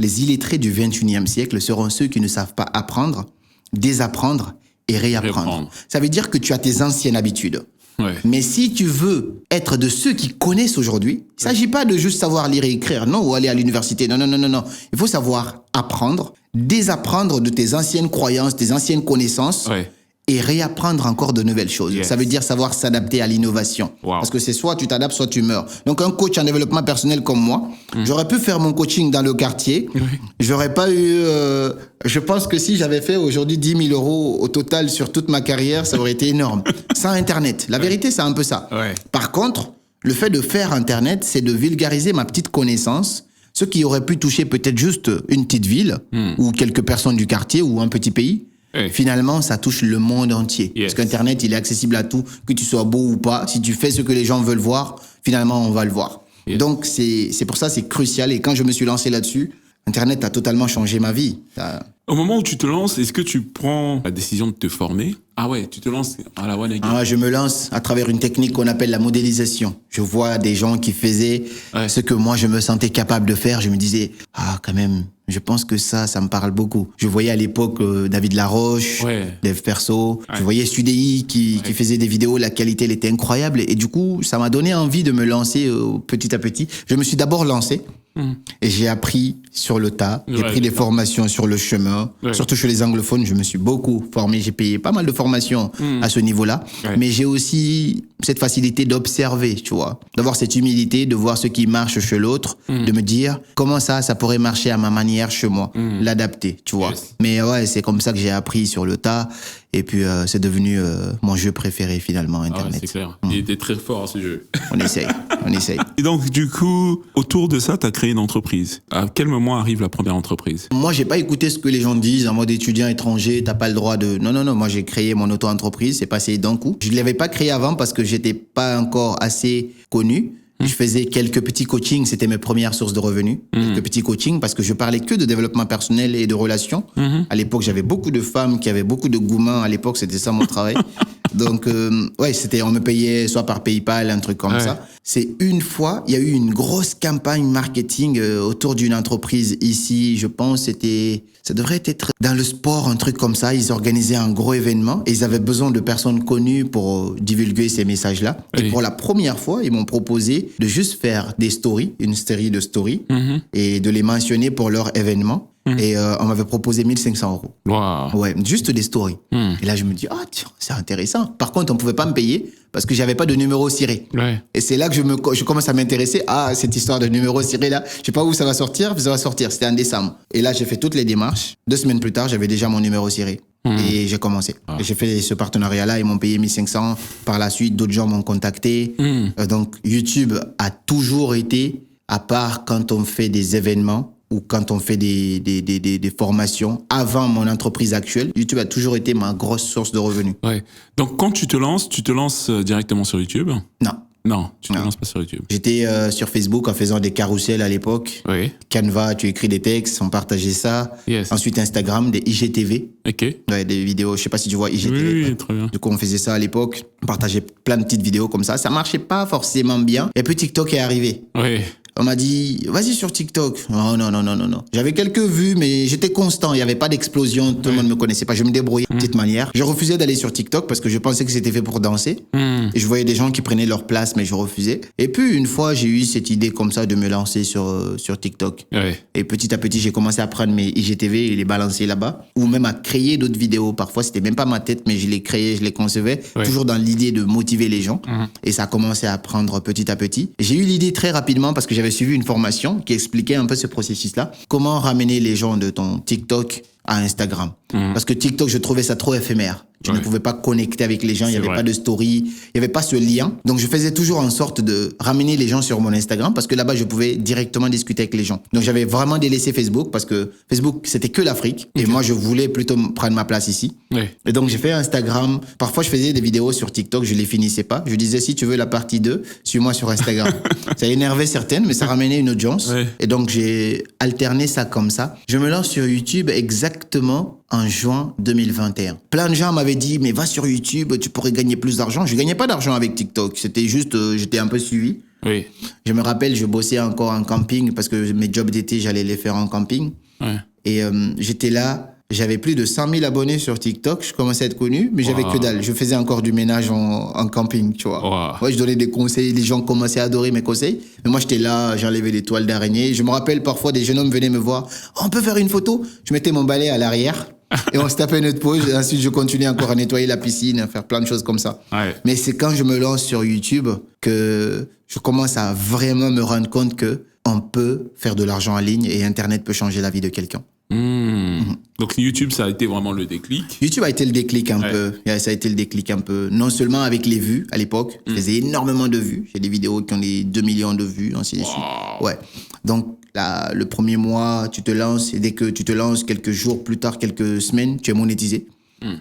Les illettrés du 21e siècle seront ceux qui ne savent pas apprendre, désapprendre et réapprendre. Ça veut dire que tu as tes anciennes habitudes. Mais si tu veux être de ceux qui connaissent aujourd'hui, il ne s'agit pas de juste savoir lire et écrire, non, ou aller à l'université. Non. Il faut savoir apprendre, désapprendre de tes anciennes croyances, tes anciennes connaissances et réapprendre encore de nouvelles choses. Yes. Ça veut dire savoir s'adapter à l'innovation. Wow. Parce que c'est soit tu t'adaptes, soit tu meurs. Donc un coach en développement personnel comme moi, j'aurais pu faire mon coaching dans le quartier. J'aurais pas eu... je pense que si j'avais fait aujourd'hui 10 000 euros au total sur toute ma carrière, ça aurait été énorme. Sans Internet. La vérité, c'est un peu ça. Ouais. Par contre, le fait de faire Internet, c'est de vulgariser ma petite connaissance, ce qui aurait pu toucher peut-être juste une petite ville ou quelques personnes du quartier ou un petit pays. Ouais. Finalement, ça touche le monde entier. Yes. Parce qu'Internet, il est accessible à tout, que tu sois beau ou pas. Si tu fais ce que les gens veulent voir, finalement, on va le voir. Yes. Donc, c'est pour ça, c'est crucial. Et quand je me suis lancé là-dessus, Internet a totalement changé ma vie. Au moment où tu te lances, est-ce que tu prends la décision de te former? Ah ouais, tu te lances à la one again. Je me lance à travers une technique qu'on appelle la modélisation. Je vois des gens qui faisaient ce que moi, je me sentais capable de faire. Je me disais, quand même, je pense que ça me parle beaucoup. Je voyais à l'époque David Laroche, Dev Perso. Je voyais Sudei qui faisait des vidéos. La qualité, elle était incroyable. Et du coup, ça m'a donné envie de me lancer petit à petit. Je me suis d'abord lancé. Et j'ai appris sur le tas. J'ai pris des formations sur le chemin. Surtout chez les anglophones, je me suis beaucoup formé. J'ai payé pas mal de formations à ce niveau-là. Mais j'ai aussi cette facilité d'observer, tu vois. D'avoir cette humilité, de voir ce qui marche chez l'autre, de me dire comment ça pourrait marcher à ma manière chez moi. L'adapter, tu vois. Yes. Mais ouais, c'est comme ça que j'ai appris sur le tas. Et puis, c'est devenu mon jeu préféré, finalement, Internet. Ouais, c'est clair. Il était très fort à ce jeu. On essaye. Et donc, du coup, autour de ça, tu as créé une entreprise. À quel moment arrive la première entreprise? Moi, j'ai pas écouté ce que les gens disent en mode étudiant étranger, t'as pas le droit de... Non. Moi, j'ai créé mon auto-entreprise, c'est passé d'un coup. Je l'avais pas créé avant parce que j'étais pas encore assez connu. Je faisais quelques petits coachings, c'était mes premières sources de revenus. Quelques petits coachings parce que je parlais que de développement personnel et de relations. À l'époque, j'avais beaucoup de femmes qui avaient beaucoup de gourmands. À l'époque, c'était ça mon travail. Donc, on me payait soit par PayPal, un truc comme ça. C'est une fois, il y a eu une grosse campagne marketing autour d'une entreprise ici. Je pense ça devrait être dans le sport, un truc comme ça. Ils organisaient un gros événement et ils avaient besoin de personnes connues pour divulguer ces messages-là. Et pour la première fois, ils m'ont proposé de juste faire des stories, une série de stories, et de les mentionner pour leur événement. Et on m'avait proposé 1 500 euros. Wow. Ouais, juste des stories. Et là, je me dis, tiens, c'est intéressant. Par contre, on pouvait pas me payer parce que j'avais pas de numéro ciré. Ouais. Et c'est là que je commence à m'intéresser à cette histoire de numéro ciré là. Je sais pas où ça va sortir, mais ça va sortir. C'était en décembre. Et là, j'ai fait toutes les démarches. 2 semaines plus tard, j'avais déjà mon numéro ciré. Et j'ai commencé. Et j'ai fait ce partenariat-là. Ils m'ont payé 1 500. Par la suite, d'autres gens m'ont contacté. Donc, YouTube a toujours été, à part quand on fait des événements, ou quand on fait des formations, avant mon entreprise actuelle, YouTube a toujours été ma grosse source de revenus. Ouais. Donc, quand tu te lances directement sur YouTube? Non, tu te lances pas sur YouTube. J'étais sur Facebook en faisant des carousels à l'époque. Oui. Canva, tu écris des textes, on partageait ça. Yes. Ensuite, Instagram, des IGTV. Ok. Ouais, des vidéos, je sais pas si tu vois IGTV. Oui, très bien. Du coup, on faisait ça à l'époque. On partageait plein de petites vidéos comme ça. Ça marchait pas forcément bien. Et puis, TikTok est arrivé. Oui. On m'a dit, vas-y sur TikTok. Oh, non. J'avais quelques vues, mais j'étais constant. Il n'y avait pas d'explosion. Tout le monde me connaissait pas. Je me débrouillais de petite manière. Je refusais d'aller sur TikTok parce que je pensais que c'était fait pour danser. Et je voyais des gens qui prenaient leur place, mais je refusais. Et puis, une fois, j'ai eu cette idée comme ça de me lancer sur TikTok. Ouais. Et petit à petit, j'ai commencé à prendre mes IGTV et les balancer là-bas. Ou même à créer d'autres vidéos. Parfois, c'était même pas ma tête, mais je les créais, je les concevais. Toujours dans l'idée de motiver les gens. Et ça a commencé à prendre petit à petit. J'ai eu l'idée très rapidement parce que j'avais suivi une formation qui expliquait un peu ce processus-là. Comment ramener les gens de ton TikTok à Instagram. Parce que TikTok, je trouvais ça trop éphémère. Tu ne pouvais pas connecter avec les gens, il n'y avait pas de story, il n'y avait pas ce lien. Donc, je faisais toujours en sorte de ramener les gens sur mon Instagram parce que là-bas, je pouvais directement discuter avec les gens. Donc, j'avais vraiment délaissé Facebook parce que Facebook, c'était que l'Afrique. Et moi, je voulais plutôt prendre ma place ici. Et donc, j'ai fait Instagram. Parfois, je faisais des vidéos sur TikTok, je les finissais pas. Je disais, si tu veux la partie 2, suis-moi sur Instagram. Ça énervait certaines, mais ça ramenait une audience. Et donc, j'ai alterné ça comme ça. Je me lance sur YouTube exactement en juin 2021. Plein de gens m'avaient dit, mais va sur YouTube, tu pourrais gagner plus d'argent. Je gagnais pas d'argent avec TikTok. C'était juste, j'étais un peu suivi. Oui. Je me rappelle, je bossais encore en camping parce que mes jobs d'été, j'allais les faire en camping. Et j'étais là, j'avais plus de 100 000 abonnés sur TikTok. Je commençais à être connu, mais j'avais que dalle. Je faisais encore du ménage en camping, tu vois. Ouais, je donnais des conseils, les gens commençaient à adorer mes conseils. Mais moi, j'étais là, j'enlevais des toiles d'araignée. Je me rappelle parfois, des jeunes hommes venaient me voir. Oh, on peut faire une photo? Je mettais mon balai à l'arrière. Et on se tapait notre pause. Et ensuite, je continuais encore à nettoyer la piscine, à faire plein de choses comme ça. Ouais. Mais c'est quand je me lance sur YouTube que je commence à vraiment me rendre compte que on peut faire de l'argent en ligne et Internet peut changer la vie de quelqu'un. Donc YouTube, ça a été vraiment le déclic. YouTube a été le déclic un peu. Ça a été le déclic un peu. Non seulement avec les vues à l'époque, je faisais énormément de vues. J'ai des vidéos qui ont des 2 millions de vues, ainsi de suite. Ouais. Donc là, le premier mois, tu te lances et dès que tu te lances, quelques jours plus tard, quelques semaines, tu es monétisé.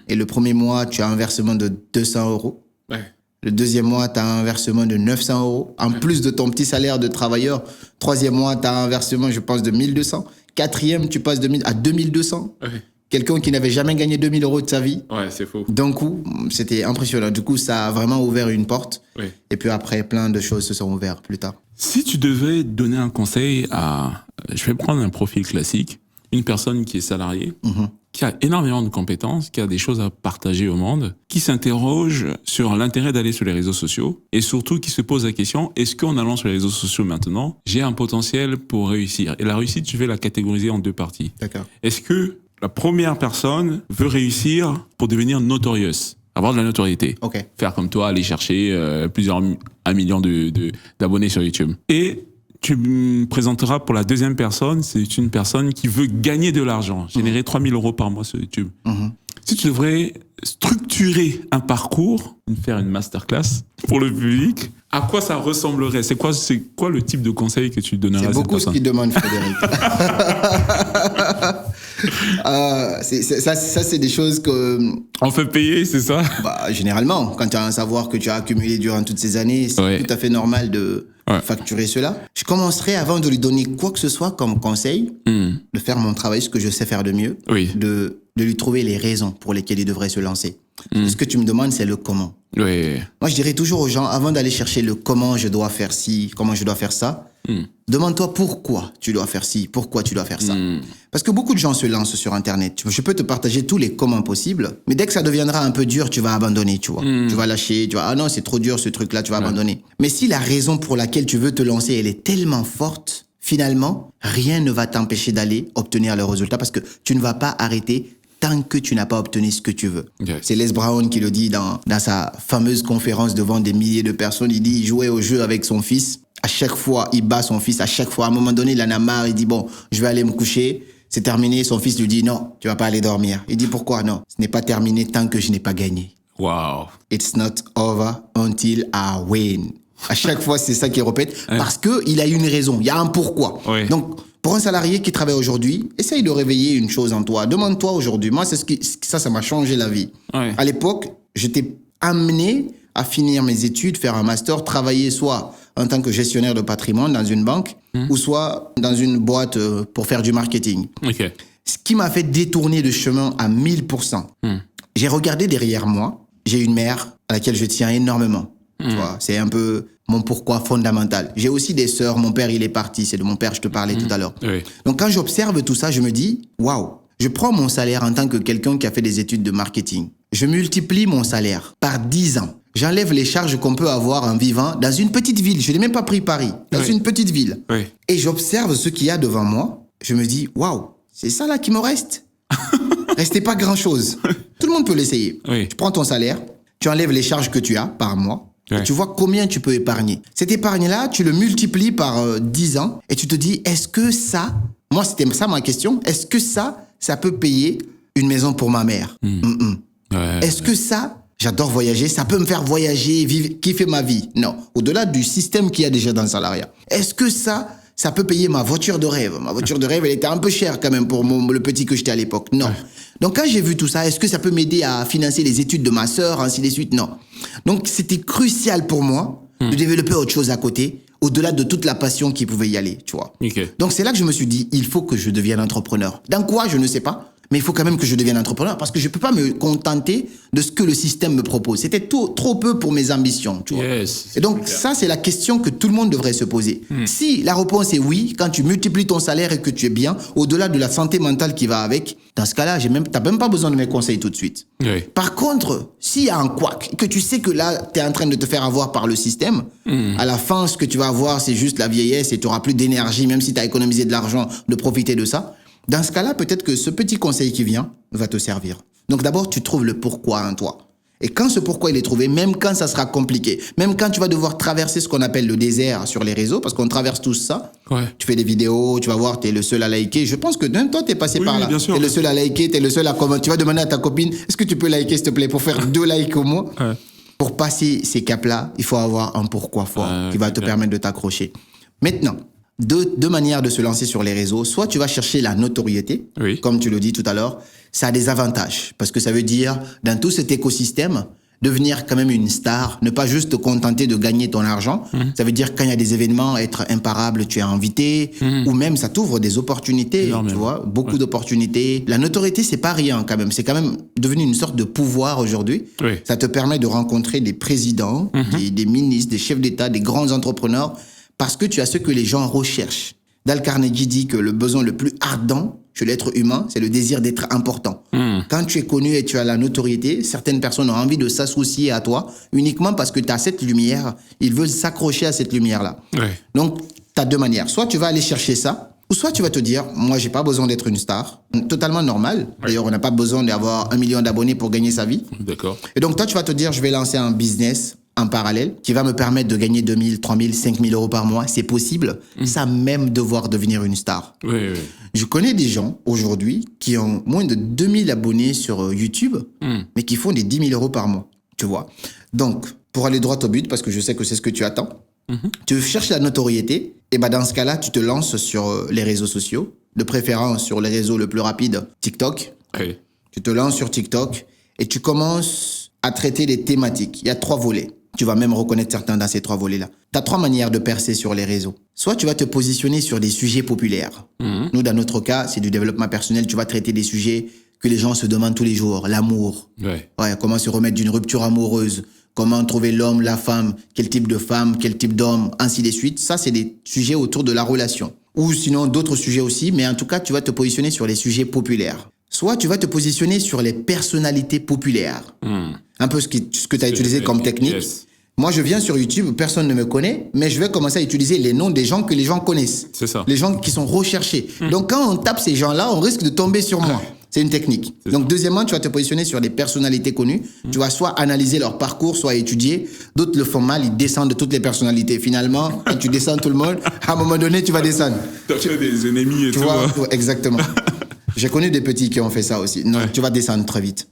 Et le premier mois, tu as un versement de 200 €. Ouais. Le deuxième mois, tu as un versement de 900 €. En plus de ton petit salaire de travailleur. Troisième mois, tu as un versement, je pense, de 1200. Quatrième, tu passes à 2200. Ouais. Quelqu'un qui n'avait jamais gagné 2000 € de sa vie. Ouais, c'est faux. D'un coup, c'était impressionnant. Du coup, ça a vraiment ouvert une porte. Ouais. Et puis après, plein de choses se sont ouvertes plus tard. Si tu devais donner un conseil à... Je vais prendre un profil classique. Une personne qui est salariée, qui a énormément de compétences, qui a des choses à partager au monde, qui s'interroge sur l'intérêt d'aller sur les réseaux sociaux et surtout qui se pose la question, est-ce qu'en allant sur les réseaux sociaux maintenant, j'ai un potentiel pour réussir? Et la réussite, je vais la catégoriser en deux parties. D'accord. Est-ce que la première personne veut réussir pour devenir notorious, avoir de la notoriété, OK. faire comme toi, aller chercher un million d'abonnés sur YouTube. Et tu me présenteras pour la deuxième personne, c'est une personne qui veut gagner de l'argent, générer 3 000 € par mois sur YouTube. Si tu devrais structurer un parcours, faire une masterclass pour le public, à quoi ça ressemblerait? C'est quoi le type de conseil que tu donnerais à cette personne? C'est beaucoup ce qu'il demande, Frédéric. Ça, c'est des choses que... On fait payer, c'est ça? Généralement, quand tu as un savoir que tu as accumulé durant toutes ces années, c'est tout à fait normal de facturer cela. Je commencerai, avant de lui donner quoi que ce soit comme conseil, de faire mon travail, ce que je sais faire de mieux, de lui trouver les raisons pour lesquelles il devrait se lancer. Ce que tu me demandes, c'est le comment. Oui. Moi, je dirais toujours aux gens, avant d'aller chercher le comment je dois faire ci, comment je dois faire ça, demande-toi pourquoi tu dois faire ci, pourquoi tu dois faire ça. Parce que beaucoup de gens se lancent sur Internet. Je peux te partager tous les comment possibles, mais dès que ça deviendra un peu dur, tu vas abandonner, tu vois. Tu vas lâcher, tu vas, ah non, c'est trop dur ce truc-là, tu vas abandonner. Mais si la raison pour laquelle tu veux te lancer, elle est tellement forte, finalement, rien ne va t'empêcher d'aller obtenir le résultat parce que tu ne vas pas arrêter tant que tu n'as pas obtenu ce que tu veux. C'est Les Brown qui le dit dans sa fameuse conférence devant des milliers de personnes. Il dit, il jouait au jeu avec son fils. À chaque fois, il bat son fils. À chaque fois, à un moment donné, il en a marre. Il dit, bon, je vais aller me coucher. C'est terminé. Son fils lui dit, non, tu vas pas aller dormir. Il dit, pourquoi non? Ce n'est pas terminé tant que je n'ai pas gagné. Wow. It's not over until I win. À chaque fois, c'est ça qu'il répète. Parce qu'il a une raison. Il y a un pourquoi. Donc, pour un salarié qui travaille aujourd'hui, essaye de réveiller une chose en toi. Demande-toi aujourd'hui. Moi, ça m'a changé la vie. À l'époque, j'étais amené à finir mes études, faire un master, travailler soit en tant que gestionnaire de patrimoine dans une banque ou soit dans une boîte pour faire du marketing. Ce qui m'a fait détourner le chemin à 1000%. J'ai regardé derrière moi. J'ai une mère à laquelle je tiens énormément. Tu vois, c'est un peu mon pourquoi fondamental. J'ai aussi des sœurs. Mon père, il est parti. C'est de mon père que je te parlais tout à l'heure. Donc, quand j'observe tout ça, je me dis, waouh, je prends mon salaire en tant que quelqu'un qui a fait des études de marketing. Je multiplie mon salaire par 10 ans. J'enlève les charges qu'on peut avoir en vivant dans une petite ville. Je n'ai même pas pris Paris. Dans une petite ville. Et j'observe ce qu'il y a devant moi. Je me dis, waouh, c'est ça là qui me reste. Restait pas grand-chose. Tout le monde peut l'essayer. Tu prends ton salaire, tu enlèves les charges que tu as par mois. Et tu vois combien tu peux épargner. Cette épargne-là, tu le multiplies par 10 ans et tu te dis, est-ce que ça, moi c'était ça ma question, est-ce que ça peut payer une maison pour ma mère? Est-ce que ça, j'adore voyager, ça peut me faire voyager, vivre, kiffer ma vie? Non, au-delà du système qu'il y a déjà dans le salariat. Est-ce que ça peut payer ma voiture de rêve? Ma voiture de rêve, elle était un peu chère quand même pour le petit que j'étais à l'époque. Non. Donc, quand j'ai vu tout ça, est-ce que ça peut m'aider à financer les études de ma sœur, ainsi de suite? Non. Donc, c'était crucial pour moi de développer autre chose à côté, au-delà de toute la passion qui pouvait y aller, tu vois. Donc, c'est là que je me suis dit, il faut que je devienne entrepreneur. Dans quoi, je ne sais pas. Mais il faut quand même que je devienne entrepreneur parce que je peux pas me contenter de ce que le système me propose. C'était trop peu pour mes ambitions, tu vois. Et donc, ça, c'est la question que tout le monde devrait se poser. Si la réponse est oui, quand tu multiplies ton salaire et que tu es bien, au-delà de la santé mentale qui va avec, dans ce cas-là, t'as même pas besoin de mes conseils tout de suite. Par contre, s'il y a un couac, que tu sais que là, tu es en train de te faire avoir par le système, à la fin, ce que tu vas avoir, c'est juste la vieillesse et tu auras plus d'énergie, même si tu as économisé de l'argent, de profiter de ça. Dans ce cas-là, peut-être que ce petit conseil qui vient va te servir. Donc d'abord, tu trouves le pourquoi en toi. Et quand ce pourquoi il est trouvé, même quand ça sera compliqué, même quand tu vas devoir traverser ce qu'on appelle le désert sur les réseaux, parce qu'on traverse tous ça, tu fais des vidéos, tu vas voir, tu es le seul à liker. Je pense que même toi, tu es passé par là. Bien sûr. Tu es le seul à liker, tu es le seul à commenter. Tu vas demander à ta copine, est-ce que tu peux liker, s'il te plaît, pour faire 2 likes au moins. Pour passer ces caps-là, il faut avoir un pourquoi fort qui va te permettre de t'accrocher. Maintenant, deux manières de se lancer sur les réseaux. Soit tu vas chercher la notoriété, comme tu le dis tout à l'heure. Ça a des avantages, parce que ça veut dire, dans tout cet écosystème, devenir quand même une star, ne pas juste te contenter de gagner ton argent. Ça veut dire quand il y a des événements, être imparable, tu es invité, ou même ça t'ouvre des opportunités, tu vois, beaucoup d'opportunités. La notoriété, c'est pas rien quand même. C'est quand même devenu une sorte de pouvoir aujourd'hui. Ça te permet de rencontrer des présidents, des ministres, des chefs d'État, des grands entrepreneurs, parce que tu as ce que les gens recherchent. Dale Carnegie dit que le besoin le plus ardent chez l'être humain, c'est le désir d'être important. Quand tu es connu et tu as la notoriété, certaines personnes ont envie de s'associer à toi uniquement parce que tu as cette lumière. Ils veulent s'accrocher à cette lumière-là. Donc, tu as 2 manières. Soit tu vas aller chercher ça, ou soit tu vas te dire, moi, j'ai pas besoin d'être une star. Totalement normal. D'ailleurs, on n'a pas besoin d'avoir 1 million d'abonnés pour gagner sa vie. D'accord. Et donc, toi, tu vas te dire, je vais lancer un business en parallèle qui va me permettre de gagner 2 000, 3 000, 5 000 euros par mois. C'est possible, sans même devoir devenir une star. Je connais des gens aujourd'hui qui ont moins de 2 000 abonnés sur YouTube, mais qui font des 10 000 euros par mois, tu vois. Donc, pour aller droit au but, parce que je sais que c'est ce que tu attends, tu cherches la notoriété, et ben dans ce cas-là, tu te lances sur les réseaux sociaux, de préférence sur les réseaux le plus rapide, TikTok. Tu te lances sur TikTok et tu commences à traiter des thématiques. Il y a 3 volets. Tu vas même reconnaître certains dans ces 3 volets-là. Tu as 3 manières de percer sur les réseaux. Soit tu vas te positionner sur des sujets populaires. Nous, dans notre cas, c'est du développement personnel. Tu vas traiter des sujets que les gens se demandent tous les jours. L'amour. Comment se remettre d'une rupture amoureuse. Comment trouver l'homme, la femme. Quel type de femme, quel type d'homme, ainsi de suite. Ça, c'est des sujets autour de la relation. Ou sinon, d'autres sujets aussi. Mais en tout cas, tu vas te positionner sur les sujets populaires. Soit tu vas te positionner sur les personnalités populaires. Un peu ce que tu as utilisé comme technique. Moi, je viens sur YouTube, personne ne me connaît, mais je vais commencer à utiliser les noms des gens que les gens connaissent. C'est ça. Les gens qui sont recherchés. Donc, quand on tape ces gens-là, on risque de tomber sur moi. C'est une technique. Donc, deuxièmement, tu vas te positionner sur des personnalités connues. Tu vas soit analyser leur parcours, soit étudier. D'autres le font mal, ils descendent de toutes les personnalités. Finalement, quand tu descends tout le monde, à un moment donné, tu vas descendre. Tu as fait des ennemis et tu tout. Vois, exactement. J'ai connu des petits qui ont fait ça aussi. Donc, tu vas descendre très vite.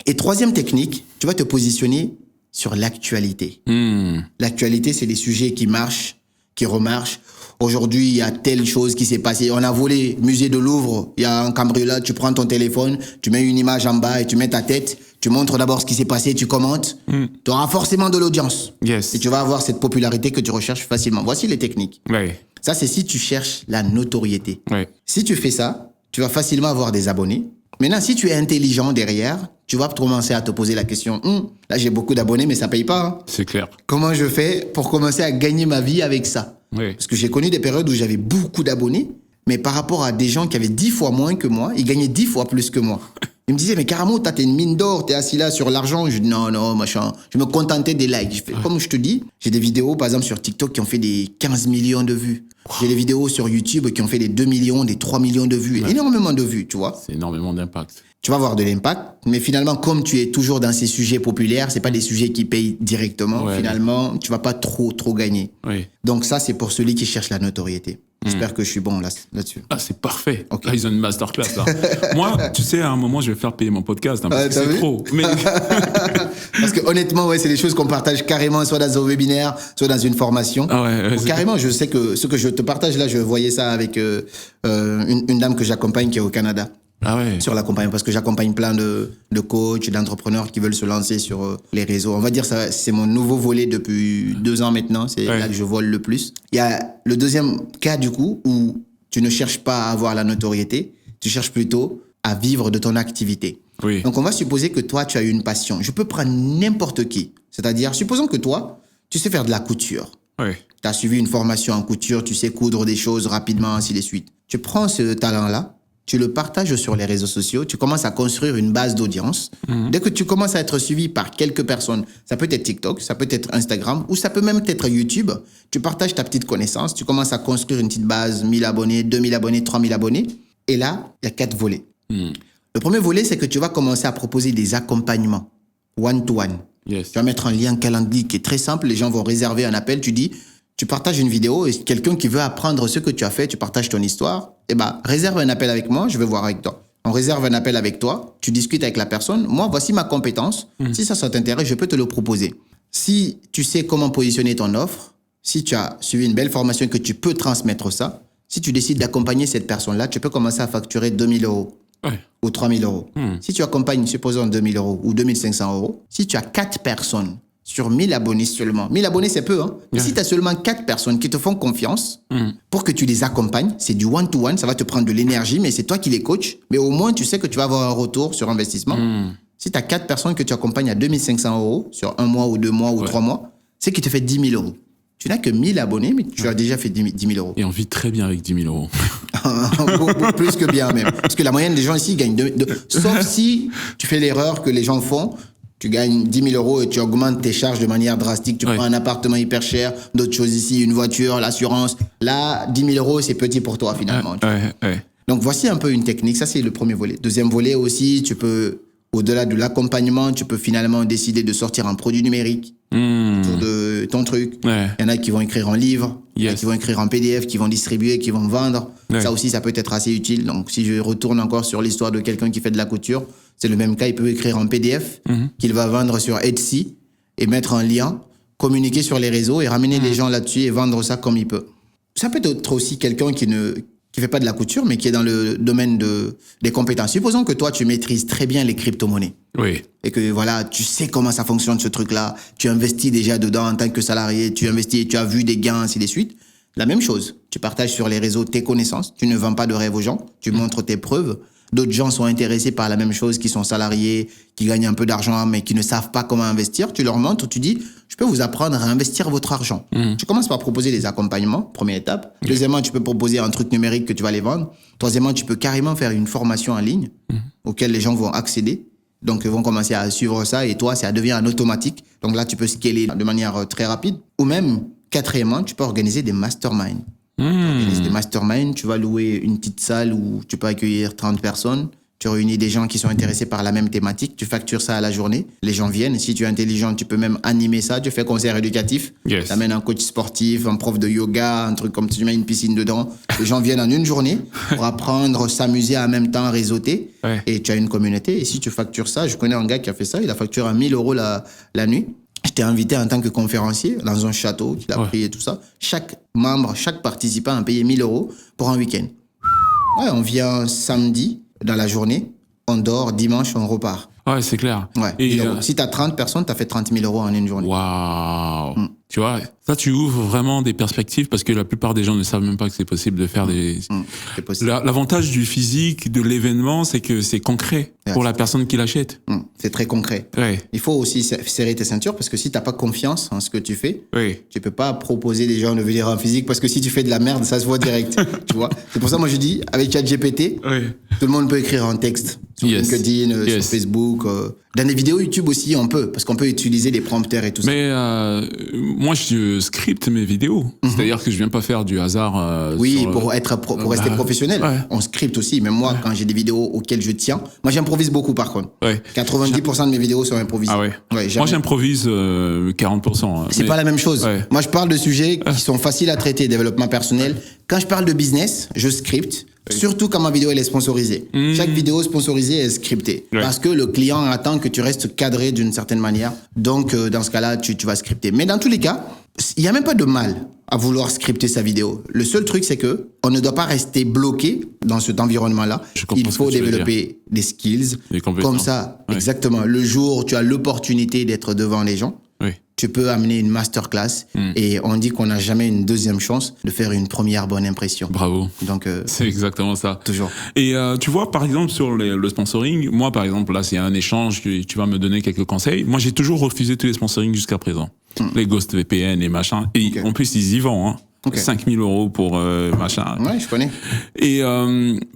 Et 3e technique, tu vas te positionner sur l'actualité. L'actualité, c'est des sujets qui marchent, qui remarchent. Aujourd'hui, il y a telle chose qui s'est passée. On a volé musée de Louvre, il y a un cambriolage, tu prends ton téléphone, tu mets une image en bas et tu mets ta tête, tu montres d'abord ce qui s'est passé, tu commentes. Tu auras forcément de l'audience. Et tu vas avoir cette popularité que tu recherches facilement. Voici les techniques. Ça, c'est si tu cherches la notoriété. Si tu fais ça, tu vas facilement avoir des abonnés. Maintenant, si tu es intelligent derrière, tu vas commencer à te poser la question, là j'ai beaucoup d'abonnés mais ça paye pas. C'est clair. Comment je fais pour commencer à gagner ma vie avec ça? Parce que j'ai connu des périodes où j'avais beaucoup d'abonnés, mais par rapport à des gens qui avaient 10 fois moins que moi, ils gagnaient 10 fois plus que moi. Ils me disaient, mais carrément, t'as une mine d'or, t'es assis là sur l'argent. Je dis, non, machin. Je me contentais des likes. Comme je te dis, j'ai des vidéos, par exemple, sur TikTok qui ont fait des 15 millions de vues. J'ai des vidéos sur YouTube qui ont fait des 2 millions, des 3 millions de vues. Énormément de vues, tu vois. C'est énormément d'impact. Tu vas avoir de l'impact, mais finalement, comme tu es toujours dans ces sujets populaires, c'est pas des sujets qui payent directement. Finalement, tu vas pas trop gagner. Donc ça, c'est pour celui qui cherche la notoriété. J'espère que je suis bon là-dessus. Ah, c'est parfait. Là, ils ont une masterclass, là. Moi, tu sais, à un moment, je vais faire payer mon podcast, parce que c'est trop. Mais... parce que honnêtement, c'est des choses qu'on partage carrément, soit dans un webinaire, soit dans une formation. Carrément, je sais que ce que je te partage là, je voyais ça avec une dame que j'accompagne qui est au Canada. Sur l'accompagnement, parce que j'accompagne plein de coachs, d'entrepreneurs qui veulent se lancer sur les réseaux. On va dire ça, c'est mon nouveau volet depuis 2 ans maintenant. C'est là que je vole le plus. Il y a le deuxième cas du coup où tu ne cherches pas à avoir la notoriété, tu cherches plutôt à vivre de ton activité. Donc on va supposer que toi tu as une passion. Je peux prendre n'importe qui. C'est-à-dire, supposons que toi, tu sais faire de la couture. Tu as suivi une formation en couture, tu sais coudre des choses rapidement, ainsi de suite. Tu prends ce talent-là, tu le partages sur les réseaux sociaux, tu commences à construire une base d'audience. Dès que tu commences à être suivi par quelques personnes, ça peut être TikTok, ça peut être Instagram, ou ça peut même être YouTube, tu partages ta petite connaissance, tu commences à construire une petite base, 1000 abonnés, 2000 abonnés, 3000 abonnés. Et là, il y a 4 volets. Le premier volet, c'est que tu vas commencer à proposer des accompagnements one-to-one. Yes. Tu vas mettre un lien Calendly qui est très simple. Les gens vont réserver un appel. Tu dis, tu partages une vidéo et quelqu'un qui veut apprendre ce que tu as fait, tu partages ton histoire. Réserve un appel avec moi, je vais voir avec toi. On réserve un appel avec toi, tu discutes avec la personne. Moi, voici ma compétence. Si ça t'intéresse, je peux te le proposer. Si tu sais comment positionner ton offre, si tu as suivi une belle formation et que tu peux transmettre ça, si tu décides d'accompagner cette personne-là, tu peux commencer à facturer 2 000 € ou 3 000 €. Si tu accompagnes, supposons 2 000 € ou 2 500 €, si tu as 4 personnes sur 1000 abonnés seulement, 1000 abonnés c'est peu, hein? Mais si tu as seulement 4 personnes qui te font confiance pour que tu les accompagnes, c'est du one-to-one, ça va te prendre de l'énergie, mais c'est toi qui les coaches, mais au moins tu sais que tu vas avoir un retour sur investissement. Si tu as 4 personnes que tu accompagnes à 2 500 € sur 1 mois ou 2 mois ou 3 mois, c'est qui te fait 10 000 €. Tu n'as que 1000 abonnés, mais tu as déjà fait 10 000 €. Et on vit très bien avec 10 000 €. Beaucoup plus que bien même. Parce que la moyenne des gens ici gagnent sauf si tu fais l'erreur que les gens font, tu gagnes 10 000 € et tu augmentes tes charges de manière drastique. Tu prends un appartement hyper cher, d'autres choses ici, une voiture, l'assurance. Là, 10 000 € c'est petit pour toi finalement. Donc voici un peu une technique. Ça, c'est le premier volet. Deuxième volet aussi, tu peux, au-delà de l'accompagnement, tu peux finalement décider de sortir un produit numérique autour de ton truc. Il y en a qui vont écrire un livre, il y en a qui vont écrire en PDF, qui vont distribuer, qui vont vendre. Ça aussi, ça peut être assez utile. Donc, si je retourne encore sur l'histoire de quelqu'un qui fait de la couture, c'est le même cas. Il peut écrire en PDF qu'il va vendre sur Etsy et mettre un lien, communiquer sur les réseaux et ramener les gens là-dessus et vendre ça comme il peut. Ça peut être aussi quelqu'un qui fait pas de la couture, mais qui est dans le domaine des compétences. Supposons que toi, tu maîtrises très bien les crypto-monnaies. Oui. Et que voilà, tu sais comment ça fonctionne ce truc-là. Tu investis déjà dedans en tant que salarié. Tu investis, tu as vu des gains, ainsi de suite. La même chose. Tu partages sur les réseaux tes connaissances. Tu ne vends pas de rêve aux gens. Tu montres tes preuves. D'autres gens sont intéressés par la même chose, qui sont salariés, qui gagnent un peu d'argent, mais qui ne savent pas comment investir. Tu leur montres, tu dis, je peux vous apprendre à investir votre argent. Tu commences par proposer des accompagnements, première étape. Deuxièmement, tu peux proposer un truc numérique que tu vas les vendre. Troisièmement, tu peux carrément faire une formation en ligne auquel les gens vont accéder. Donc, ils vont commencer à suivre ça et toi, ça devient un automatique. Donc là, tu peux scaler de manière très rapide. Ou même, quatrièmement, tu peux organiser des masterminds. Tu organises des masterminds, tu vas louer une petite salle où tu peux accueillir 30 personnes. Tu réunis des gens qui sont intéressés par la même thématique. Tu factures ça à la journée. Les gens viennent. Si tu es intelligent, tu peux même animer ça. Tu fais concert éducatif. Tu amènes un coach sportif, un prof de yoga, un truc comme tu mets une piscine dedans. Les gens viennent en une journée pour apprendre, s'amuser en même temps, réseauter. Et tu as une communauté. Et si tu factures ça, je connais un gars qui a fait ça. Il a facturé 1 000 € la nuit. J'étais invité en tant que conférencier dans un château qu'il a pris et tout ça. Chaque membre, chaque participant a payé 1 000 € pour un week-end. On vient samedi dans la journée, on dort, dimanche, on repart. Ouais, c'est clair. Et si tu as 30 personnes, tu as fait 30 000 € en une journée. Waouh. Tu vois, ça, tu ouvres vraiment des perspectives parce que la plupart des gens ne savent même pas que c'est possible de faire des... C'est possible. L'avantage du physique, de l'événement, c'est que c'est concret pour la personne qui l'achète. C'est très concret. Il faut aussi serrer tes ceintures parce que si tu n'as pas confiance en ce que tu fais, tu peux pas proposer des gens de venir en physique parce que si tu fais de la merde, ça se voit direct. Tu vois. C'est pour ça, moi, je dis, avec ChatGPT, tout le monde peut écrire un texte sur LinkedIn, sur Facebook. Dans les vidéos YouTube aussi, on peut, parce qu'on peut utiliser des prompteurs et tout ça. Mais moi, je scripte mes vidéos. C'est-à-dire que je viens pas faire du hasard. Pour rester professionnel. On scripte aussi. Même moi, quand j'ai des vidéos auxquelles je tiens, moi, j'improvise beaucoup par contre. 90% de mes vidéos sont improvisées. Moi, j'improvise 40%. C'est pas la même chose. Moi, je parle de sujets qui sont faciles à traiter, développement personnel. Quand je parle de business, je scripte. Surtout quand ma vidéo elle est sponsorisée. Chaque vidéo sponsorisée est scriptée. Parce que le client attend que tu restes cadré d'une certaine manière. Donc, dans ce cas-là, tu vas scripter. Mais dans tous les cas, il n'y a même pas de mal à vouloir scripter sa vidéo. Le seul truc, c'est que on ne doit pas rester bloqué dans cet environnement-là. Il faut développer des skills. Comme ça, exactement. Le jour où tu as l'opportunité d'être devant les gens, tu peux amener une masterclass et on dit qu'on n'a jamais une deuxième chance de faire une première bonne impression. Bravo. Donc, c'est exactement ça. Toujours. Et tu vois, par exemple, sur le sponsoring, moi, par exemple, là, c'est un échange, tu vas me donner quelques conseils. Moi, j'ai toujours refusé tous les sponsorings jusqu'à présent. Les Ghost VPN et machin. Et en plus, ils y vont, hein. 5 000 € pour machin. Ouais, je connais. Et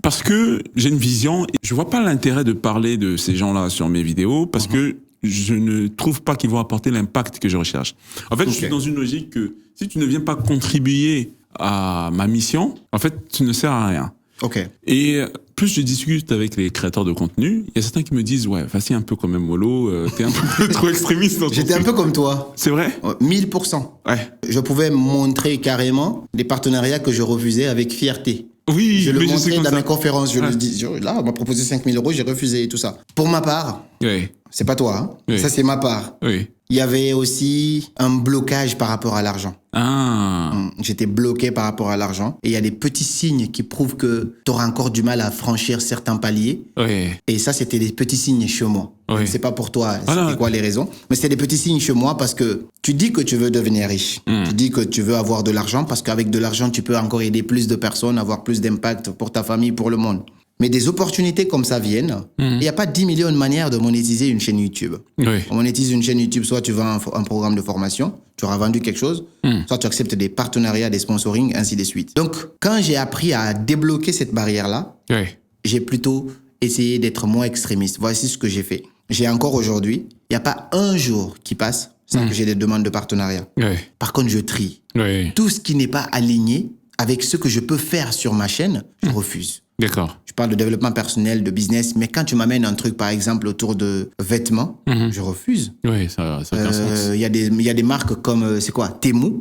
parce que j'ai une vision, je vois pas l'intérêt de parler de ces gens-là sur mes vidéos parce que je ne trouve pas qu'ils vont apporter l'impact que je recherche. En fait, je suis dans une logique que si tu ne viens pas contribuer à ma mission, en fait, tu ne sers à rien. Ok. Et plus je discute avec les créateurs de contenu, il y a certains qui me disent, ouais, vas-y un peu quand même mollo, t'es un peu trop extrémiste dans ton J'étais un truc. peu comme toi. C'est vrai? 1000%. Ouais. Je pouvais montrer carrément des partenariats que je refusais avec fierté. Oui, Je le mais je sais montrais comme dans ça. mes conférences. Je Ouais. le dis. Là, on m'a proposé 5 000 euros, j'ai refusé et tout ça. Pour ma part, Oui, c'est pas toi, hein. Oui. Ça c'est ma part. oui. Il y avait aussi un blocage par rapport à l'argent. Ah, J'étais bloqué par rapport à l'argent. Et il y a des petits signes qui prouvent que tu auras encore du mal à franchir certains paliers. oui. Et ça, c'était des petits signes chez moi. Oui. C'est pas pour toi, Voilà. c'était quoi les raisons. Mais c'était des petits signes chez moi parce que tu dis que tu veux devenir riche. Tu dis que tu veux avoir de l'argent parce qu'avec de l'argent, tu peux encore aider plus de personnes, avoir plus d'impact pour ta famille, pour le monde. Mais des opportunités comme ça viennent. Il n'y a pas 10 millions de manières de monétiser une chaîne YouTube. Oui. On monétise une chaîne YouTube, soit tu vends un programme de formation, tu auras vendu quelque chose, soit tu acceptes des partenariats, des sponsorings, ainsi de suite. Donc, quand j'ai appris à débloquer cette barrière-là, Oui. j'ai plutôt essayé d'être moins extrémiste. Voici ce que j'ai fait. J'ai encore aujourd'hui, il n'y a pas un jour qui passe sans que j'ai des demandes de partenariat. Oui. Par contre, je trie. Oui. Tout ce qui n'est pas aligné avec ce que je peux faire sur ma chaîne, je refuse. D'accord. Je parle de développement personnel, de business, mais quand tu m'amènes un truc, par exemple, autour de vêtements, je refuse. Oui, ça a aucun sens. Il y a des marques comme, c'est quoi, Temu,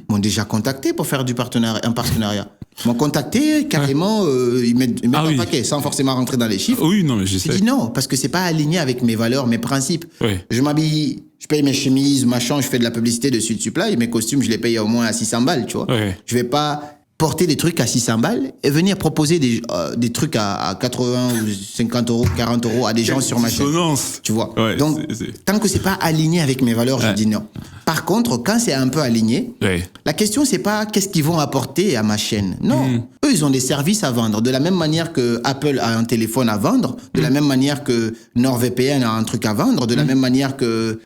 m'ont déjà contacté pour faire un partenariat. Ils m'ont contacté, carrément, ils mettent Ah un oui. paquet, sans forcément rentrer dans les chiffres. Oui, non, mais je J'ai sais. dit non, parce que c'est pas aligné avec mes valeurs, mes principes. Oui. Je m'habille, je paye mes chemises, machin, je fais de la publicité de Sud Supply, et mes costumes, je les paye au moins à 600 balles, tu vois. Ouais. Je vais pas porter des trucs à 600 balles et venir proposer des trucs à 80 ou 50 euros, 40 euros à des gens sur ma chaîne. Dissonance. Tu vois. Ouais, Donc, c'est- tant que c'est pas aligné avec mes valeurs, je dis non. Par contre, quand c'est un peu aligné, Ouais. la question, c'est pas qu'est-ce qu'ils vont apporter à ma chaîne. Non. Eux, ils ont des services à vendre. De la même manière que Apple a un téléphone à vendre, de la même manière que NordVPN a un truc à vendre, de la même manière que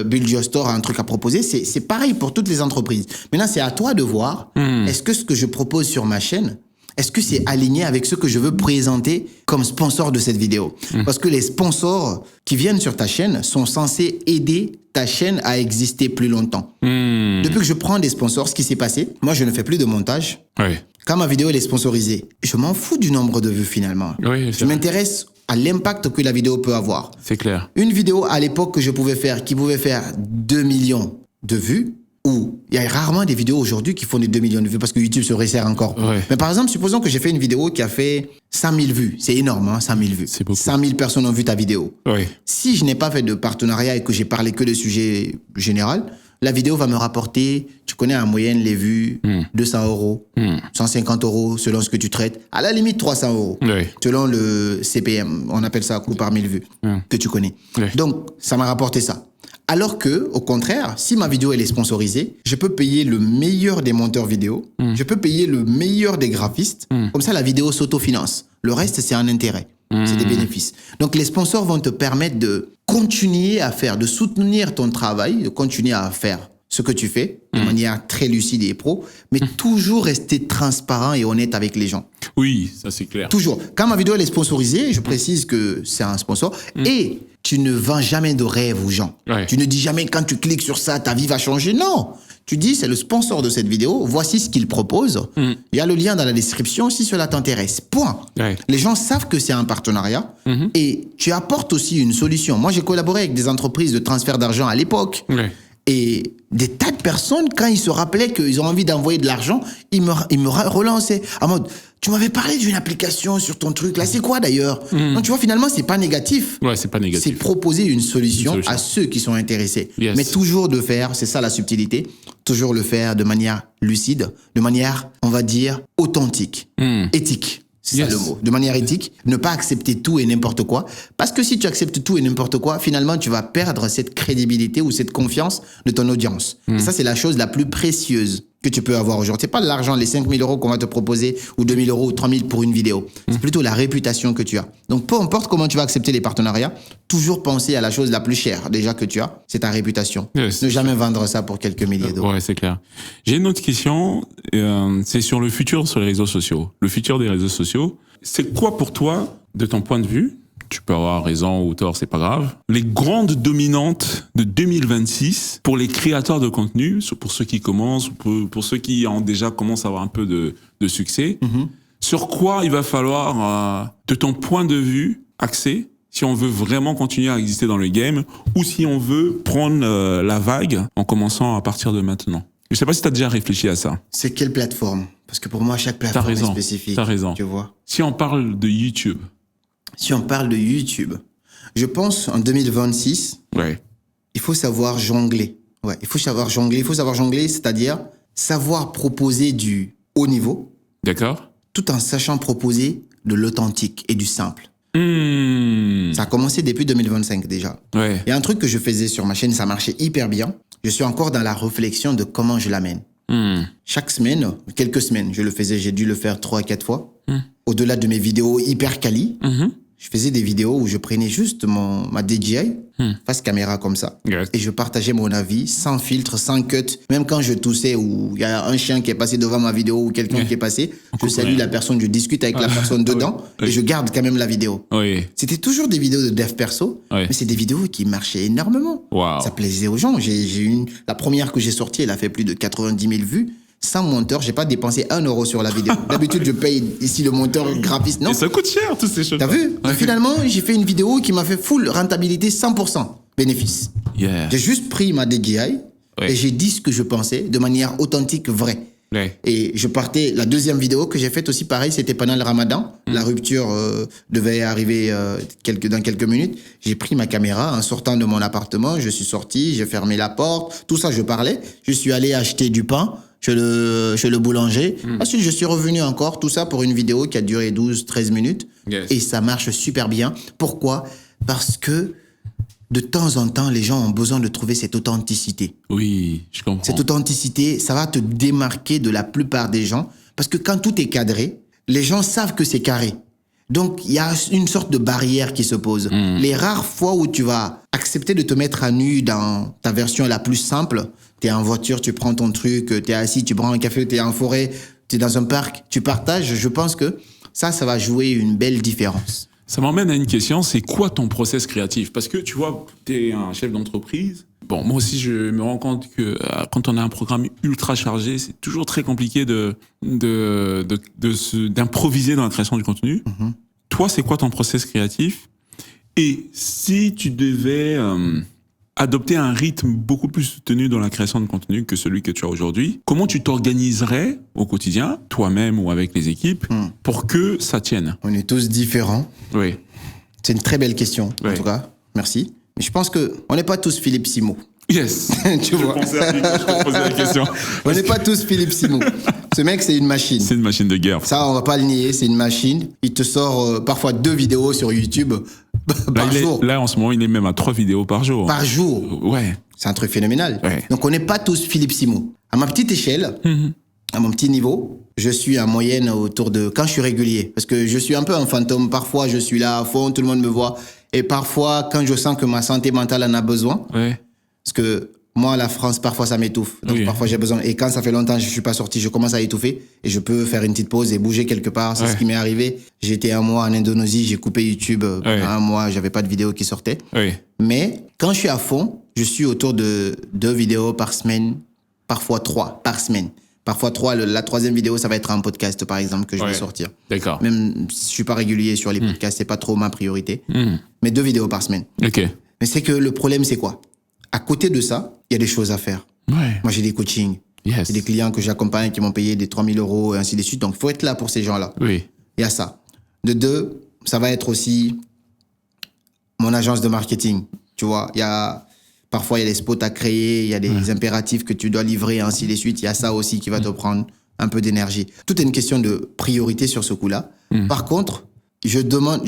Build Your Store a un truc à proposer. C'est pareil pour toutes les entreprises. Maintenant, c'est à toi de voir, est-ce que ce que je propose sur ma chaîne, est-ce que c'est aligné avec ce que je veux présenter comme sponsor de cette vidéo? Parce que les sponsors qui viennent sur ta chaîne sont censés aider ta chaîne à exister plus longtemps. Depuis que je prends des sponsors, ce qui s'est passé, moi je ne fais plus de montage. Oui. Quand ma vidéo elle est sponsorisée, je m'en fous du nombre de vues finalement. Oui, c'est Je vrai. m'intéresse à l'impact que la vidéo peut avoir. C'est clair. Une vidéo à l'époque que je pouvais faire, qui pouvait faire 2 millions de vues, ou il y a rarement des vidéos aujourd'hui qui font des 2 millions de vues parce que YouTube se resserre encore. Ouais. Mais par exemple, supposons que j'ai fait une vidéo qui a fait 100 000 vues. C'est énorme, hein, 100 000 vues. C'est beaucoup. 100 000 personnes ont vu ta vidéo. Oui. Si je n'ai pas fait de partenariat et que j'ai parlé que de sujets généraux, la vidéo va me rapporter, tu connais en moyenne les vues, 200 euros, 150 euros selon ce que tu traites, à la limite 300 euros, Oui. selon le CPM, on appelle ça coût par 1000 vues, que tu connais. Oui. Donc, ça m'a rapporté ça. Alors que, au contraire, si ma vidéo elle est sponsorisée, je peux payer le meilleur des monteurs vidéo, je peux payer le meilleur des graphistes, comme ça la vidéo s'autofinance. Le reste, c'est un intérêt. C'est des bénéfices. Donc, les sponsors vont te permettre de continuer à faire, de soutenir ton travail, de continuer à faire ce que tu fais de manière très lucide et pro, mais toujours rester transparent et honnête avec les gens. Oui, ça c'est clair. Toujours. Quand ma vidéo elle est sponsorisée, je précise que c'est un sponsor et tu ne vends jamais de rêve aux gens. Ouais. Tu ne dis jamais quand tu cliques sur ça, ta vie va changer. Non. Tu dis c'est le sponsor de cette vidéo, voici ce qu'il propose. Il y a le lien dans la description si cela t'intéresse. Point. Ouais. Les gens savent que c'est un partenariat et tu apportes aussi une solution. Moi, j'ai collaboré avec des entreprises de transfert d'argent à l'époque. Ouais. Et des tas de personnes, quand ils se rappelaient qu'ils ont envie d'envoyer de l'argent, ils me relançaient. En mode, tu m'avais parlé d'une application sur ton truc, là, c'est quoi d'ailleurs? Donc, tu vois, finalement, c'est pas négatif. Ouais, c'est pas C'est négatif. proposer une solution, Une solution. à ceux qui sont intéressés. Yes. Mais toujours de faire, c'est ça la subtilité, toujours le faire de manière lucide, de manière, on va dire, authentique, éthique. C'est Yes. ça le mot. De manière éthique, ne pas accepter tout et n'importe quoi. Parce que si tu acceptes tout et n'importe quoi, finalement, tu vas perdre cette crédibilité ou cette confiance de ton audience. Et ça, c'est la chose la plus précieuse que tu peux avoir aujourd'hui. C'est pas l'argent, les 5 000 euros qu'on va te proposer, ou 2 000 euros, ou 3 000 pour une vidéo. C'est plutôt la réputation que tu as. Donc, peu importe comment tu vas accepter les partenariats, toujours penser à la chose la plus chère, déjà, que tu as, c'est ta réputation. Yes. Ne jamais vendre ça pour quelques milliers d'euros. Ouais, c'est clair. J'ai une autre question, c'est sur le futur sur les réseaux sociaux. Le futur des réseaux sociaux, c'est quoi pour toi, de ton point de vue? Tu peux avoir raison ou tort, c'est pas grave. Les grandes dominantes de 2026 pour les créateurs de contenu, pour ceux qui commencent, pour ceux qui ont déjà commencé à avoir un peu de succès. Sur quoi il va falloir, de ton point de vue, axer si on veut vraiment continuer à exister dans le game ou si on veut prendre la vague en commençant à partir de maintenant. Je sais pas si tu as déjà réfléchi à ça. C'est quelle plateforme? Parce que pour moi, chaque plateforme est spécifique. T'as raison. Tu vois. Si on parle de YouTube. Si on parle de YouTube, je pense en 2026, Ouais. il faut savoir jongler. Ouais, il faut savoir jongler. Il faut savoir jongler, c'est-à-dire savoir proposer du haut niveau, D'accord. tout en sachant proposer de l'authentique et du simple. Ça a commencé depuis 2025 déjà. Ouais. Il y a un truc que je faisais sur ma chaîne, ça marchait hyper bien. Je suis encore dans la réflexion de comment je l'amène. Chaque semaine, quelques semaines, je le faisais, j'ai dû le faire 3 à 4 fois. Au-delà de mes vidéos hyper quali, je faisais des vidéos où je prenais juste ma DJI, face caméra comme ça, Yes. et je partageais mon avis, sans filtre, sans cut. Même quand je toussais ou il y a un chien qui est passé devant ma vidéo ou quelqu'un qui est passé, je salue la personne, je discute avec la personne dedans, et je garde quand même la vidéo. Oui. C'était toujours des vidéos de dev perso, Ouais. mais c'est des vidéos qui marchaient énormément. Wow. Ça plaisait aux gens. La première que j'ai sortie, elle a fait plus de 90 000 vues. Sans monteur, j'ai pas dépensé 1 euro sur la vidéo. D'habitude, je paye ici le monteur graphiste. Non. Et ça coûte cher, toutes ces choses. T'as vu? Ouais. Finalement, j'ai fait une vidéo qui m'a fait full rentabilité 100% bénéfice. Yeah. J'ai juste pris ma DJI Ouais. et j'ai dit ce que je pensais de manière authentique, vraie. Ouais. Et je partais, la deuxième vidéo que j'ai faite aussi, pareil, c'était pendant le ramadan. La rupture devait arriver dans quelques minutes. J'ai pris ma caméra en sortant de mon appartement, je suis sorti, j'ai fermé la porte, tout ça je parlais. Je suis allé acheter du pain chez le boulanger. Ensuite, je suis revenu encore, tout ça pour une vidéo qui a duré 12-13 minutes. Yes. Et ça marche super bien. Pourquoi? Parce que de temps en temps, les gens ont besoin de trouver cette authenticité. Oui, je comprends. Cette authenticité, ça va te démarquer de la plupart des gens. Parce que quand tout est cadré, les gens savent que c'est carré. Donc, il y a une sorte de barrière qui se pose. Les rares fois où tu vas accepter de te mettre à nu dans ta version la plus simple, t'es en voiture, tu prends ton truc, t'es assis, tu prends un café, t'es en forêt, t'es dans un parc, tu partages, je pense que ça va jouer une belle différence. Ça m'emmène à une question, c'est quoi ton process créatif? Parce que tu vois, tu es un chef d'entreprise. Bon, moi aussi, je me rends compte que quand on a un programme ultra chargé, c'est toujours très compliqué d'improviser dans la création du contenu. Toi, c'est quoi ton process créatif? Et si tu devais adopter un rythme beaucoup plus soutenu dans la création de contenu que celui que tu as aujourd'hui, comment tu t'organiserais au quotidien, toi-même ou avec les équipes, pour que ça tienne? On est tous différents. Oui. C'est une très belle question, Ouais. en tout cas. Merci. Mais je pense qu'on n'est pas tous Philippe Simo. Yes. Tu vois. Je te posais la question. On n'est pas tous Philippe Simo. Ce mec, c'est une machine. C'est une machine de guerre. Ça, on va pas le nier, c'est une machine. Il te sort parfois 2 vidéos sur YouTube par jour. Là, en ce moment, il est même à 3 vidéos par jour. Par jour. Ouais. C'est un truc phénoménal. Ouais. Donc, on n'est pas tous Philippe Simo. À ma petite échelle, à mon petit niveau, je suis en moyenne autour de... Quand je suis régulier, parce que je suis un peu un fantôme. Parfois, je suis là à fond, tout le monde me voit. Et parfois, quand je sens que ma santé mentale en a besoin, Ouais. parce que moi, la France, parfois, ça m'étouffe. Donc, Oui. parfois, j'ai besoin. Et quand ça fait longtemps que je suis pas sorti, je commence à étouffer. Et je peux faire une petite pause et bouger quelque part. C'est Ouais. ce qui m'est arrivé. J'étais 1 mois en Indonésie, j'ai coupé YouTube. Ouais. 1 mois, j'avais pas de vidéo qui sortait. Oui. Mais quand je suis à fond, je suis autour de 2 vidéos par semaine, parfois 3 par semaine. Parfois 3, la 3e vidéo, ça va être un podcast, par exemple, que je vais Ouais. sortir. D'accord. Même si je suis pas régulier sur les podcasts, c'est pas trop ma priorité. Mais 2 vidéos par semaine. Ok. Mais c'est que le problème, c'est quoi? À côté de ça, il y a des choses à faire. Ouais. Moi, j'ai des coachings. Yes. J'ai des clients que j'accompagne qui m'ont payé des 3 000 euros et ainsi de suite. Donc, il faut être là pour ces gens-là. Oui. Il y a ça. De 2, ça va être aussi mon agence de marketing. Tu vois, parfois, il y a des spots à créer, il y a des impératifs que tu dois livrer et ainsi de suite. Il y a ça aussi qui va te prendre un peu d'énergie. Tout est une question de priorité sur ce coup-là. Par contre, je demande,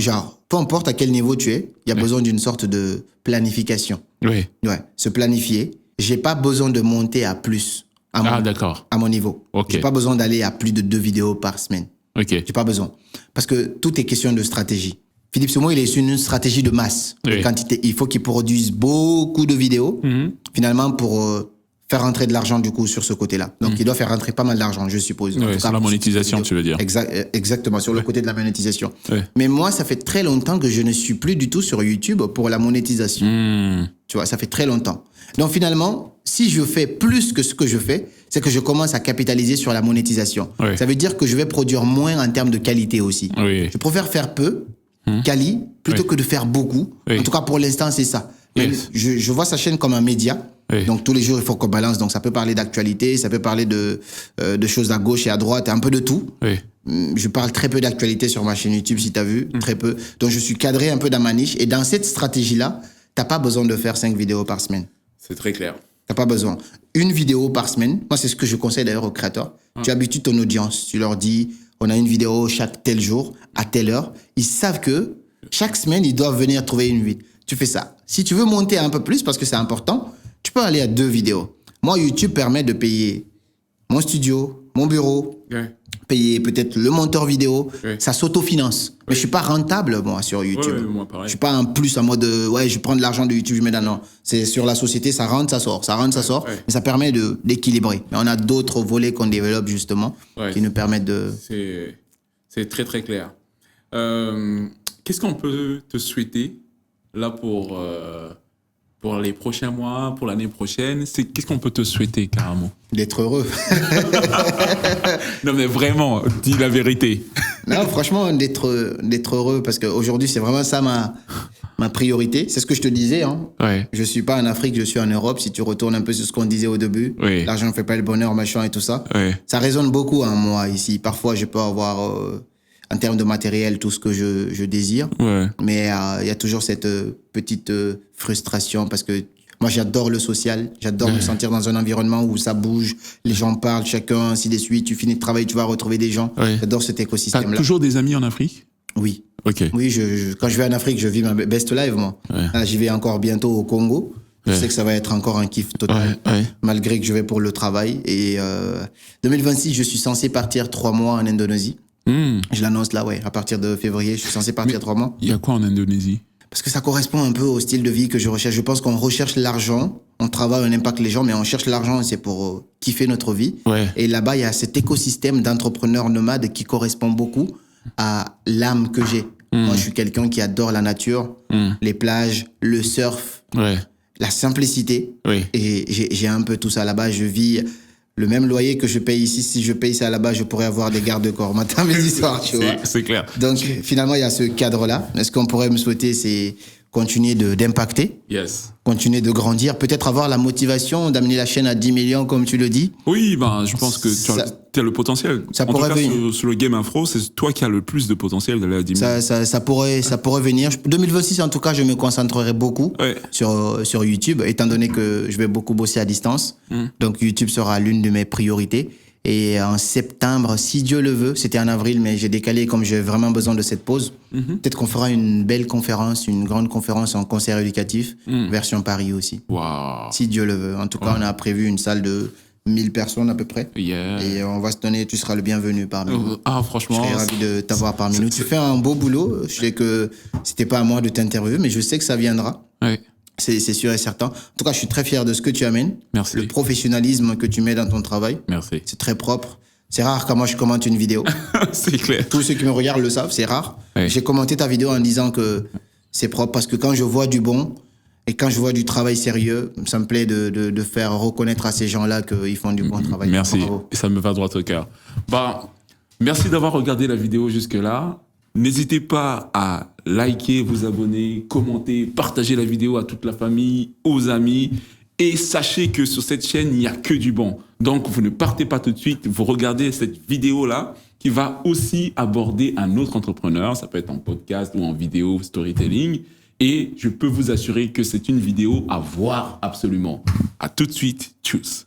peu importe à quel niveau tu es, il y a besoin d'une sorte de planification. Oui. Ouais, se planifier. J'ai pas besoin de monter à plus D'accord. à mon niveau. Ok. J'ai pas besoin d'aller à plus de 2 vidéos par semaine. Ok. J'ai pas besoin. Parce que tout est question de stratégie. Philippe Simo, il est sur une stratégie de masse, de Oui. quantité. Il faut qu'il produise beaucoup de vidéos, finalement, pour faire rentrer de l'argent du coup sur ce côté-là. Donc, il doit faire rentrer pas mal d'argent, je suppose. Ouais, sur la monétisation, tu veux dire. Exactement, sur le côté de la monétisation. Ouais. Mais moi, ça fait très longtemps que je ne suis plus du tout sur YouTube pour la monétisation. Tu vois, ça fait très longtemps. Donc, finalement, si je fais plus que ce que je fais, c'est que je commence à capitaliser sur la monétisation. Ouais. Ça veut dire que je vais produire moins en termes de qualité aussi. Oui. Je préfère faire peu, quali, plutôt que de faire beaucoup. Oui. En tout cas, pour l'instant, c'est ça. Yes. Je vois sa chaîne comme un média. Oui. Donc, tous les jours, il faut qu'on balance. Donc, ça peut parler d'actualité, ça peut parler de choses à gauche et à droite, un peu de tout. Oui. Je parle très peu d'actualité sur ma chaîne YouTube, si tu as vu, très peu. Donc, je suis cadré un peu dans ma niche. Et dans cette stratégie-là, t'as pas besoin de faire 5 vidéos par semaine. C'est très clair. T'as pas besoin. Une vidéo par semaine. Moi, c'est ce que je conseille d'ailleurs aux créateurs. Tu habitues ton audience. Tu leur dis, on a une vidéo chaque tel jour, à telle heure. Ils savent que chaque semaine, ils doivent venir trouver une vidéo. Tu fais ça. Si tu veux monter un peu plus, parce que c'est important, tu peux aller à 2 vidéos. Moi, YouTube permet de payer mon studio, mon bureau, payer peut-être le monteur vidéo. Ça s'autofinance. Mais je suis pas rentable, moi, sur YouTube. Moi, pareil. Je suis pas en plus en mode, je prends de l'argent de YouTube, je mets dans... Non, c'est sur la société, ça rentre, ça sort. Ça rentre, ça sort. Ouais. Mais ça permet d'équilibrer. Mais on a d'autres volets qu'on développe, justement, qui nous permettent de... C'est très, très clair. Qu'est-ce qu'on peut te souhaiter là pour les prochains mois, pour l'année prochaine? Qu'est-ce qu'on peut te souhaiter, carrément? D'être heureux. Non, mais vraiment, dis la vérité. Non, franchement, d'être heureux, parce qu'aujourd'hui, c'est vraiment ça ma priorité. C'est ce que je te disais. Hein. Ouais. Je suis pas en Afrique, je suis en Europe. Si tu retournes un peu sur ce qu'on disait au début, Oui. l'argent ne fait pas le bonheur, machin et tout ça. Ouais. Ça résonne beaucoup en moi ici. Parfois, je peux avoir, en termes de matériel, tout ce que je désire. Ouais. Mais il y a toujours cette petite frustration parce que moi, j'adore le social. J'adore me sentir dans un environnement où ça bouge, les gens parlent, chacun, ainsi de suite. Tu finis de travailler, tu vas retrouver des gens. Ouais. J'adore cet T'as écosystème-là. toujours des amis en Afrique? Oui. Ok. Oui, quand je vais en Afrique, je vis ma best life, moi. Ouais. Là, j'y vais encore bientôt au Congo. Je sais que ça va être encore un kiff total, malgré que je vais pour le travail. Et 2026, je suis censé partir 3 mois en Indonésie. Je l'annonce là, à partir de février, je suis censé partir 3 mois. Il y a quoi en Indonésie? Parce que ça correspond un peu au style de vie que je recherche. Je pense qu'on recherche l'argent, on travaille, on impacte les gens, mais on cherche l'argent, c'est pour kiffer notre vie. Ouais. Et là-bas, il y a cet écosystème d'entrepreneurs nomades qui correspond beaucoup à l'âme que j'ai. Moi, je suis quelqu'un qui adore la nature, les plages, le surf, la simplicité. Oui. Et j'ai un peu tout ça là-bas. Je vis le même loyer que je paye ici. Si je paye ça là-bas, je pourrais avoir des gardes-corps. Matin, midi, soir, tu vois. C'est clair. Donc, finalement, il y a ce cadre-là. Mais ce qu'on pourrait me souhaiter, c'est continuer d'impacter, Yes. continuer de grandir, peut-être avoir la motivation d'amener la chaîne à 10 millions, comme tu le dis. Oui, je pense que tu as le potentiel. Ça en tout pourrait cas, venir. sur le Game Info, c'est toi qui as le plus de potentiel d'aller à 10 000. Ça pourrait venir. 2026, en tout cas, je me concentrerai beaucoup sur YouTube, étant donné que je vais beaucoup bosser à distance. Donc, YouTube sera l'une de mes priorités. Et en septembre, si Dieu le veut, c'était en avril, mais j'ai décalé comme j'ai vraiment besoin de cette pause. Peut-être qu'on fera une belle conférence, une grande conférence en concert éducatif, version Paris aussi. Waouh. Si Dieu le veut. En tout cas, on a prévu une salle de 1000 personnes à peu près. Yeah. Et on va se donner, tu seras le bienvenu parmi nous. Franchement. Je serais ravi de t'avoir parmi nous. Tu fais un beau boulot. Je sais que c'était pas à moi de t'interviewer, mais je sais que ça viendra. Ouais. C'est sûr et certain. En tout cas, je suis très fier de ce que tu amènes. Merci. Le professionnalisme que tu mets dans ton travail. Merci. C'est très propre. C'est rare quand moi je commente une vidéo. C'est clair. Tous ceux qui me regardent le savent, c'est rare. Ouais. J'ai commenté ta vidéo en disant que c'est propre parce que quand je vois du bon et quand je vois du travail sérieux, ça me plaît de faire reconnaître à ces gens-là qu'ils font du bon travail. Merci. Bravo. Et ça me va droit au cœur. Merci d'avoir regardé la vidéo jusque-là. N'hésitez pas à liker, vous abonner, commenter, partager la vidéo à toute la famille, aux amis. Et sachez que sur cette chaîne, il n'y a que du bon. Donc, vous ne partez pas tout de suite. Vous regardez cette vidéo-là qui va aussi aborder un autre entrepreneur. Ça peut être en podcast ou en vidéo storytelling. Et je peux vous assurer que c'est une vidéo à voir absolument. À tout de suite. Tchuss.